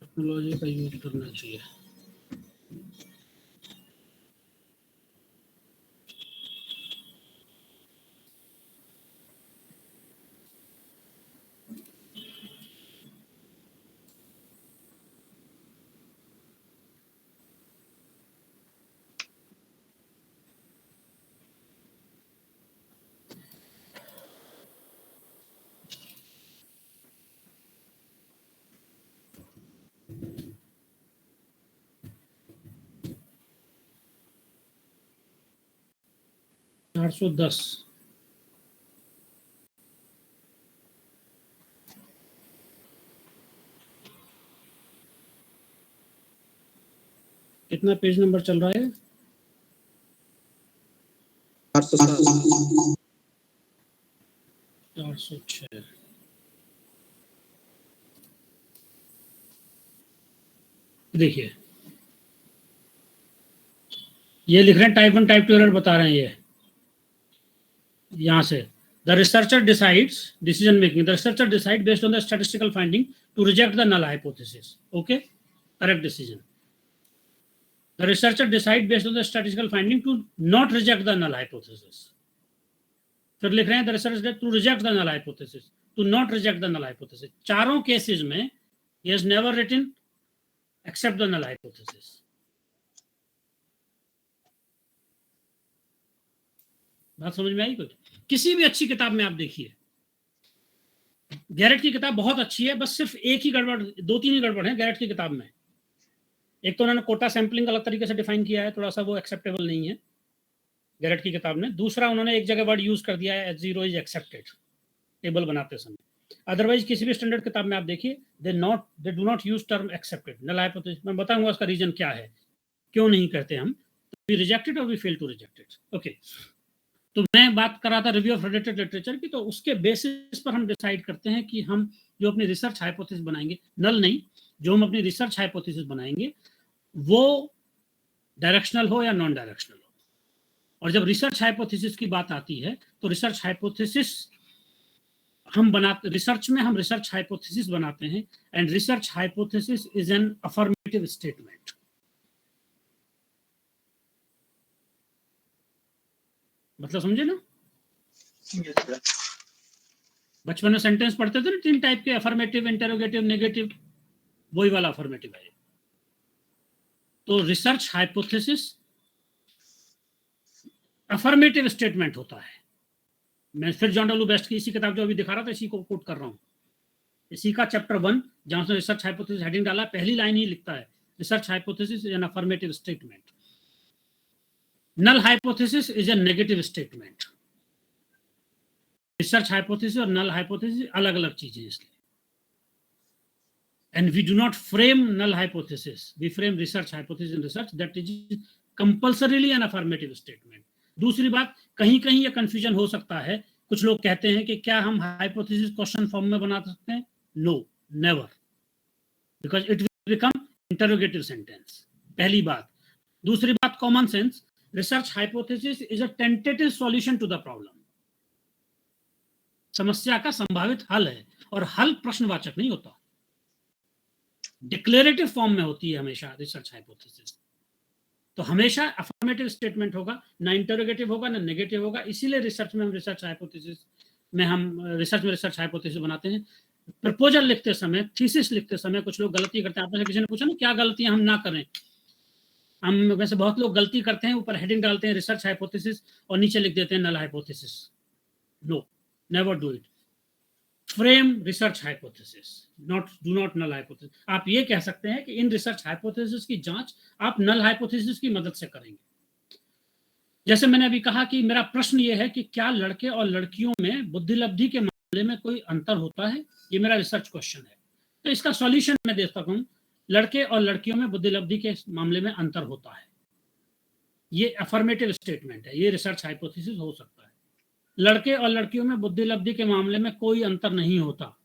टेक्नोलॉजी का यूज करना चाहिए। $410 कितना पेज नंबर चल रहा है? 406। देखिए ये लिख रहे हैं टाइप 1 टाइप 2 एरर बता रहे हैं। ये यहां से the researcher decides decision making, the researcher decide based on the statistical finding to reject the null hypothesis. Okay, correct decision. The researcher decide based on the statistical finding to not reject the null hypothesis. फिर लिख रहे हैं the researcher to reject the null hypothesis, to not reject the null hypothesis. चारों केसेस में he has never written accept the null hypothesis. बात समझ में आई कुछ? किसी भी अच्छी किताब में आप देखिए, गैरेट की किताब बहुत अच्छी है, बस सिर्फ एक ही गड़बड़, 2-3 ही गड़बड़ है गैरेट की किताब में। एक तो उन्होंने कोटा सैंपलिंग अलग तरीके से डिफाइन किया है, थोड़ा सा वो एक्सेप्टेबल नहीं है गैरेट की किताब में। दूसरा, उन्होंने एक जगह वर्ड यूज कर दिया है H0 इज एक्सेप्टेड टेबल बनाते समय। अदरवाइज किसी भी स्टैंडर्ड किताब में आप देखिए, they do not use term accepted. Null hypothesis मैं बताऊंगा उसका रीजन क्या है, क्यों नहीं करते हम। वी रिजेक्टेड और we fail to reject it. Okay, तो मैं बात कर रहा था रिव्यू ऑफ रिलेटेड लिटरेचर की। तो उसके बेसिस पर हम डिसाइड करते हैं कि हम जो अपनी रिसर्च हाइपोथेसिस बनाएंगे, नल नहीं, जो हम अपनी रिसर्च हाइपोथेसिस बनाएंगे वो डायरेक्शनल हो या नॉन डायरेक्शनल हो। और जब रिसर्च हाइपोथेसिस की बात आती है तो रिसर्च हाइपोथेसिस हम बनाते, रिसर्च में हम रिसर्च हाइपोथेसिस बनाते हैं, and research hypothesis is an affirmative statement. मतलब समझे ना? बचपन में सेंटेंस पढ़ते थे ना 3 टाइप के, अफर्मेटिव, इंटरोगेटिव, नेगेटिव, वही वाला अफर्मेटिव है। तो रिसर्च हाइपोथेसिस अफर्मेटिव स्टेटमेंट होता है। मैं फिर जॉन डब्ल्यू बेस्ट की इसी किताब जो अभी दिखा रहा था इसी को कोट कर रहा हूं, इसी का चैप्टर 1 जहां से रिसर्च हाइपोथेसिस हेडिंग डाला, पहली लाइन ही लिखता है research hypothesis is an affirmative statement, null hypothesis is a negative statement. Research hypothesis और नल हाइपोथेसिस अलग अलग चीजें इसलिए। And we do not frame null hypothesis, we frame research hypothesis in research, that is compulsorily an affirmative statement. दूसरी बात, कहीं कहीं ये कंफ्यूजन हो सकता है, कुछ लोग कहते हैं कि क्या हम हाइपोथेसिस क्वेश्चन फॉर्म में बना सकते हैं? No, never, because it will become interrogative sentence, पहली बात। दूसरी बात, common sense, research hypothesis is a tentative solution to the problem, समस्या का संभावित हल है, और हल प्रश्नवाचक नहीं होता, डिक्लेरेटिव फॉर्म में होती है हमेशा रिसर्च हाइपोथेसिस। तो हमेशा अफर्मेटिव स्टेटमेंट होगा, ना इंटरोगेटिव होगा ना नेगेटिव होगा। इसीलिए रिसर्च में हम रिसर्च हाइपोथेसिस बनाते हैं। प्रपोजल लिखते समय, थीसिस लिखते समय कुछ लोग गलती करते हैं। आपने किसी ने पूछा ना क्या गलतियां हम ना करें, हम वैसे बहुत लोग गलती करते हैं, ऊपर हेडिंग डालते हैं रिसर्च हाइपोथेसिस और नीचे लिख देते हैं null hypothesis. No, never do it. Frame research hypothesis, do not null hypothesis. आप ये कह सकते हैं कि इन रिसर्च हाइपोथेसिस की जांच आप नल हाइपोथेसिस की मदद से करेंगे। जैसे मैंने अभी कहा कि मेरा प्रश्न ये है कि क्या लड़के और लड़कियों में बुद्धिलब्धि के मामले में कोई अंतर होता है, ये मेरा रिसर्च क्वेश्चन है। तो इसका सॉल्यूशन मैं दे सकता हूं, लड़के और लड़कियों में बुद्धिलब्धि के मामले में अंतर होता है, ये अफर्मेटिव स्टेटमेंट है, ये रिसर्च हाइपोथेसिस हो सकता है। लड़के और लड़कियों में बुद्धिलब्धि के मामले में कोई अंतर नहीं होता,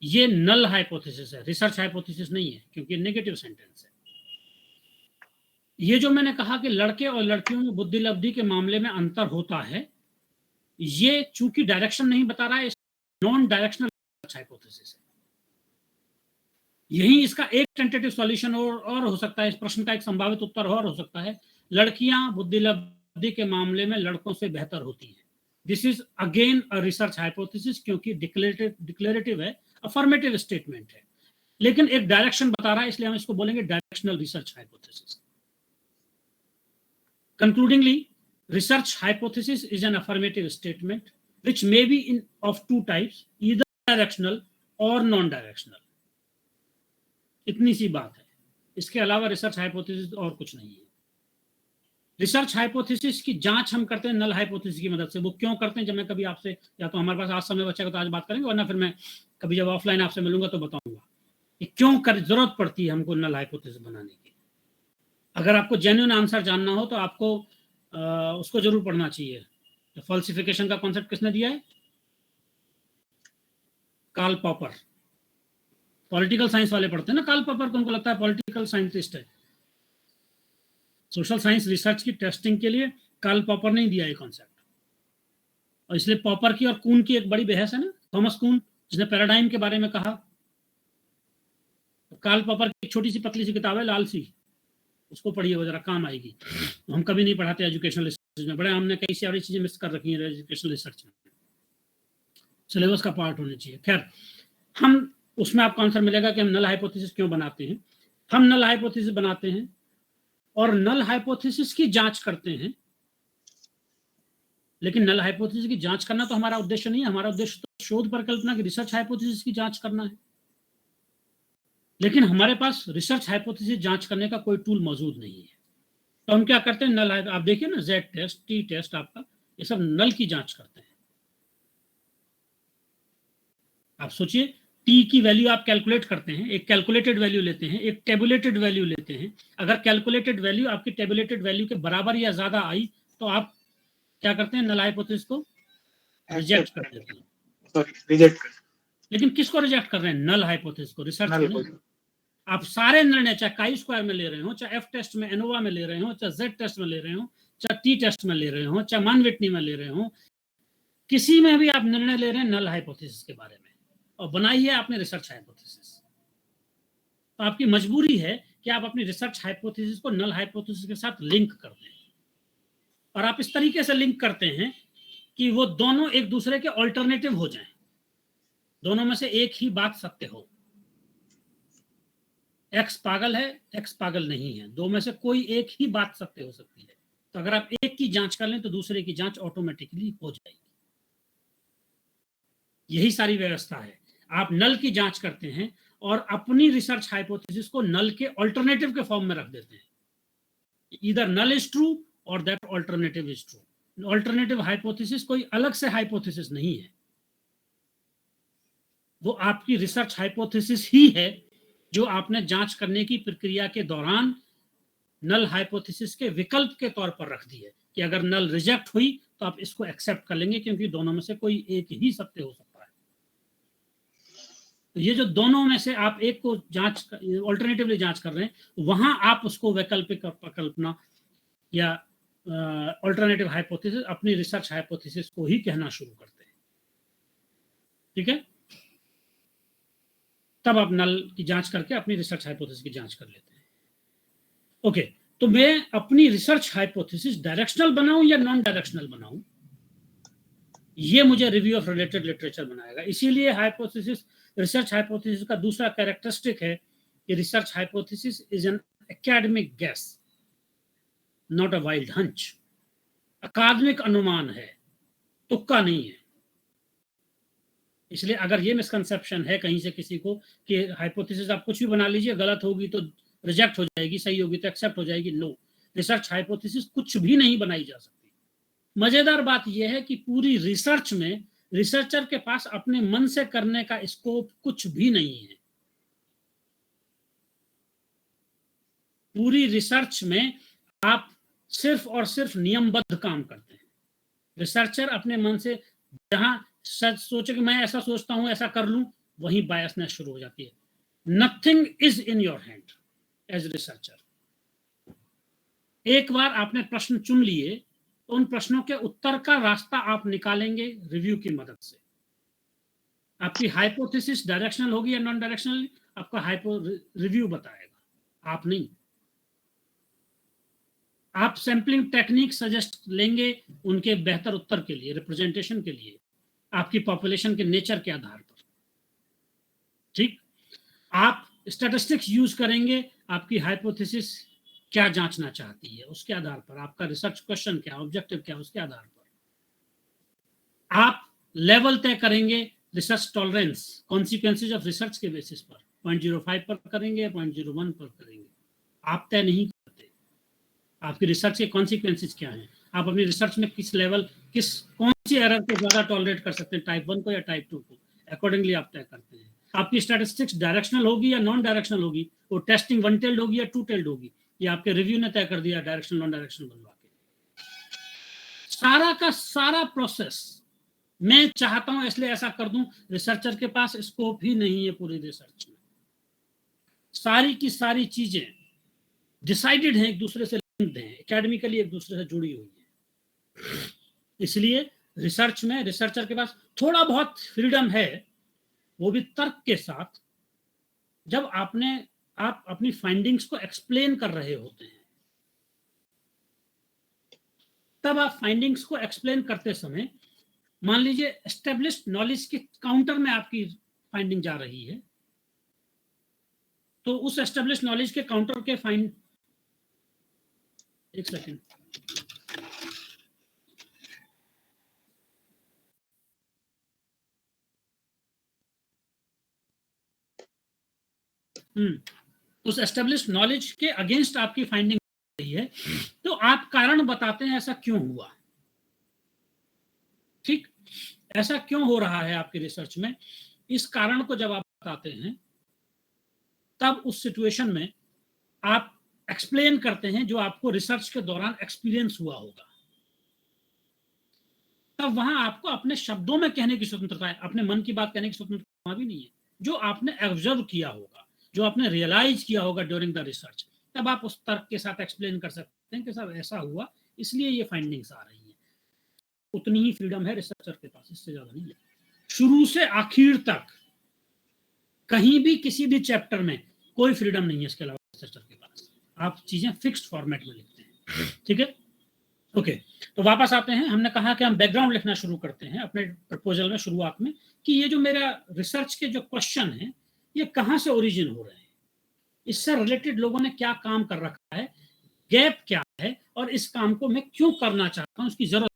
ये नल हाइपोथेसिस है, रिसर्च हाइपोथेसिस नहीं है, क्योंकि नेगेटिव सेंटेंस है। ये जो मैंने कहा कि लड़के और लड़कियों में बुद्धिलब्धि के मामले में अंतर होता है, ये चूंकि डायरेक्शन नहीं बता रहा है, नॉन डायरेक्शनल हाइपोथेसिस है। यही इसका एक टेंटेटिव सॉल्यूशन और हो सकता है, इस प्रश्न का एक संभावित उत्तर और हो सकता है, लड़कियां बुद्धिलब्धि के मामले में लड़कों से बेहतर होती हैं। This is again a research hypothesis, क्योंकि डिक्लेरेटिव है, अफर्मेटिव स्टेटमेंट है, लेकिन एक डायरेक्शन बता रहा है, इसलिए हम इसको बोलेंगे directional research hypothesis. Concludingly, research hypothesis is an affirmative statement which may be of 2 types, either directional or non-directional. इतनी सी बात है, इसके अलावा रिसर्च हाइपोथेसिस और कुछ नहीं है। रिसर्च हाइपोथेसिस की जांच हम करते हैं नल हाइपोथेसिस की मदद से। वो क्यों करते हैं, जब मैं कभी आपसे, या तो हमारे पास आज समय बचेगा तो आज बात करेंगे, वरना फिर मैं कभी जब ऑफलाइन आपसे मिलूंगा तो बताऊंगा कि क्यों जरूरत पड़ती है हमको नल हाइपोथेसिस बनाने की। अगर आपको जेन्युइन आंसर जानना हो तो आपको उसको जरूर पढ़ना चाहिए। तो फॉल्सिफिकेशन का कॉन्सेप्ट किसने दिया है? Karl popper. पॉलिटिकल साइंस वाले पढ़ते हैं ना कार्ल पॉपर को, उनको लगता है पॉलिटिकल साइंटिस्ट है। सोशल साइंस रिसर्च की टेस्टिंग के लिए कार्ल पॉपर ने दिया ये कॉन्सेप्ट, और इसलिए पॉपर की और कून की एक बड़ी बहस है ना, थॉमस कून जिसने पैराडाइम के बारे में कहा। कार्ल पॉपर की एक छोटी सी पतली सी किताब है लाल सी, उसको पढ़िए, वो जरा काम आएगी। हम कभी नहीं पढ़ाते एजुकेशनल रिसर्च में, बड़े हमने कई सारी चीजें मिस कर रखी हैं एजुकेशनल रिसर्च में, सिलेबस का पार्ट होने चाहिए। खैर, हम उसमें आपको आंसर मिलेगा कि हम नल हाइपोथेसिस क्यों बनाते हैं। हम नल हाइपोथेसिस बनाते हैं और नल हाइपोथेसिस की जांच करते हैं, लेकिन नल हाइपोथेसिस की जांच करना तो हमारा उद्देश्य नहीं है। हमारा उद्देश्य तो शोध परिकल्पना की रिसर्च हाइपोथेसिस की जांच करना है, लेकिन हमारे पास रिसर्च हाइपोथेसिस जांच करने का कोई टूल मौजूद नहीं है। तो हम क्या करते हैं, नल, आप देखिए ना, Z टेस्ट, T टेस्ट, आपका ये सब नल की जांच करते हैं। आप सोचिए, T की वैल्यू आप कैलकुलेट करते हैं, एक कैलकुलेटेड वैल्यू लेते हैं, एक टेबुलेटेड वैल्यू लेते हैं। अगर कैलकुलेटेड वैल्यू आपकी टेबुलेटेड वैल्यू के बराबर या ज्यादा आई तो आप क्या करते हैं, नल हाइपोथेसिस को रिजेक्ट कर देते हैं। रिजेक्ट। लेकिन किसको रिजेक्ट कर रहे हैं? नल हाइपोथेसिस को, रिसर्च को नहीं। आप सारे निर्णय चाहे काई स्क्वायर में ले रहे हो, चाहे F टेस्ट में, एनोवा में ले रहे हो, चाहे Z टेस्ट में ले रहे हो, चाहे T टेस्ट में ले रहे हो, चाहे मान विटनी में ले रहे हो, किसी में भी आप निर्णय ले रहे हैं नल हाइपोथेसिस के बारे में, और बनाई है आपने रिसर्च हाइपोथेसिस। तो आपकी मजबूरी है कि आप अपनी रिसर्च हाइपोथेसिस को नल हाइपोथेसिस के साथ लिंक कर दें, और आप इस तरीके से लिंक करते हैं कि वो दोनों एक दूसरे के ऑल्टरनेटिव हो जाएं, दोनों में से एक ही बात सत्य हो। X पागल है, X पागल नहीं है, दो में से कोई एक ही बात सत्य हो सकती है। तो अगर आप एक की जांच कर लें तो दूसरे की जांच ऑटोमेटिकली हो जाएगी। यही सारी व्यवस्था है। आप नल की जांच करते हैं और अपनी रिसर्च हाइपोथेसिस को नल के ऑल्टरनेटिव के फॉर्म में रख देते हैं। ईदर नल इज ट्रू और that alternative is true. Alternative hypothesis कोई अलग से हाइपोथेसिस नहीं है, वो आपकी रिसर्च हाइपोथेसिस ही है जो आपने जांच करने की प्रक्रिया के दौरान नल हाइपोथेसिस के विकल्प के तौर पर रख दी है कि अगर नल रिजेक्ट हुई तो आप इसको एक्सेप्ट कर लेंगे, क्योंकि दोनों में से कोई एक ही सत्य हो सकता है। तो ये जो दोनों में से आप एक को जांच, ऑल्टरनेटिवली जांच कर रहे हैं, वहां आप उसको वैकल्पिक कल्पना या ऑल्टरनेटिव हाइपोथेसिस, अपनी रिसर्च हाइपोथेसिस को ही कहना शुरू करते हैं। ठीक है, तब आप नल की जांच करके अपनी रिसर्च हाइपोथेसिस की जांच कर लेते हैं। ओके, तो मैं अपनी रिसर्च हाइपोथेसिस डायरेक्शनल बनाऊं या नॉन डायरेक्शनल बनाऊं, ये मुझे रिव्यू ऑफ रिलेटेड लिटरेचर बनाएगा। इसीलिए हाइपोथेसिस, रिसर्च हाइपोथेसिस का दूसरा कैरेक्टरिस्टिक है कि research hypothesis is an academic guess, not a wild hunch. अकादमिक अनुमान है, तुक्का नहीं है। इसलिए अगर ये मिसकंसेप्शन है कहीं से किसी को कि हाइपोथेसिस आप कुछ भी बना लीजिए, गलत होगी तो रिजेक्ट हो जाएगी, सही होगी तो एक्सेप्ट हो जाएगी, नो, रिसर्च हाइपोथेसिस कुछ भी नहीं बनाई जा सकती। मजेदार बात यह है कि पूरी रिसर्च में रिसर्चर के पास अपने मन से करने का स्कोप कुछ भी नहीं है। पूरी रिसर्च में आप सिर्फ और सिर्फ नियमबद्ध काम करते हैं। रिसर्चर अपने मन से जहां सोचे कि मैं ऐसा सोचता हूं, ऐसा कर लूं, वहीं बायसनेस शुरू हो जाती है। Nothing is in your hand as researcher. एक बार आपने प्रश्न चुन लिए तो उन प्रश्नों के उत्तर का रास्ता आप निकालेंगे रिव्यू की मदद से। आपकी हाइपोथेसिस डायरेक्शनल होगी या नॉन डायरेक्शनल, आपका रिव्यू बताएगा, आप नहीं। आप सैंपलिंग टेक्निक सजेस्ट लेंगे उनके बेहतर उत्तर के लिए, रिप्रेजेंटेशन के लिए, आपकी पॉपुलेशन के नेचर के आधार पर। ठीक, आप स्टैटिस्टिक्स यूज करेंगे, आपकी हाइपोथेसिस क्या जांचना चाहती है उसके आधार पर, आपका रिसर्च क्वेश्चन क्या, ऑब्जेक्टिव क्या, उसके आधार पर आप लेवल तय करेंगे। Research tolerance, consequences of research के बेसिस पर 0.05 पर करेंगे, 0.01 पर करेंगे, आप तय नहीं करते। आपकी रिसर्च के कॉन्सिक्वेंसेज क्या हैं, आप अपनी रिसर्च में किस लेवल, कौन सी एरर को ज्यादा टॉलरेट कर सकते हैं, टाइप 1 को या टाइप 2 को, अकॉर्डिंगली आप तय करते हैं। आपकी स्टैटिस्टिक्स डायरेक्शनल होगी या नॉन डायरेक्शनल होगी, वो टेस्टिंग 1 टेल्ड होगी या 2 टेल्ड होगी, ये आपके रिव्यू ने तय कर दिया, डायरेक्शनल नॉन डायरेक्शनल बनवा के। सारा का सारा प्रोसेस मैं चाहता हूं इसलिए ऐसा कर दूं, रिसर्चर के पास स्कोप ही नहीं है पूरी रिसर्च में। सारी की सारी चीजें डिसाइडेड हैं, एक दूसरे से लिंक्ड हैं, एकेडमिकली एक दूसरे से जुड़ी हुई है। इसलिए रिसर्च में रिसर्चर के पास थोड़ा बहुत फ्रीडम है, वो भी तर्क के साथ, जब आप अपनी फाइंडिंग्स को एक्सप्लेन कर रहे होते हैं। तब आप फाइंडिंग्स को एक्सप्लेन करते समय, मान लीजिए एस्टेब्लिश्ड नॉलेज के काउंटर में आपकी फाइंडिंग जा रही है, तो उस एस्टेब्लिश नॉलेज के काउंटर के फाइंड, एक सेकेंड, उस एस्टेब्लिश नॉलेज के अगेंस्ट आपकी फाइंडिंग रही है, तो आप कारण बताते हैं ऐसा क्यों हुआ। ठीक, ऐसा क्यों हो रहा है आपकी रिसर्च में, इस कारण को जब आप बताते हैं तब उस सिचुएशन में आप एक्सप्लेन करते हैं जो आपको रिसर्च के दौरान एक्सपीरियंस हुआ होगा। तब वहां आपको अपने शब्दों में कहने की स्वतंत्रता है, अपने मन की बात कहने की स्वतंत्रता भी नहीं है। जो आपने ऑब्जर्व किया होगा, जो आपने रियलाइज किया होगा ड्यूरिंग द रिसर्च, तब आप उस तर्क के साथ एक्सप्लेन कर सकते हैं कि साहब ऐसा हुआ, इसलिए ये फाइंडिंग्स आ रही हैं। उतनी ही फ्रीडम है रिसर्चर के पास, इससे ज्यादा नहीं है। शुरू से आखिर तक कहीं भी किसी भी चैप्टर में कोई फ्रीडम नहीं है इसके अलावा रिसर्चर के पास। आप चीजें फिक्स्ड फॉर्मेट में लिखते हैं। ठीक है, ओके। तो वापस आते हैं, हमने कहा कि हम बैकग्राउंड लिखना शुरू करते हैं अपने प्रपोजल में शुरुआत में, कि ये जो मेरा रिसर्च के जो क्वेश्चन है ये कहाँ से ओरिजिन हो रहे हैं, इससे रिलेटेड लोगों ने क्या काम कर रखा है, गैप क्या है, और इस काम को मैं क्यों करना चाहता हूँ, उसकी जरूरत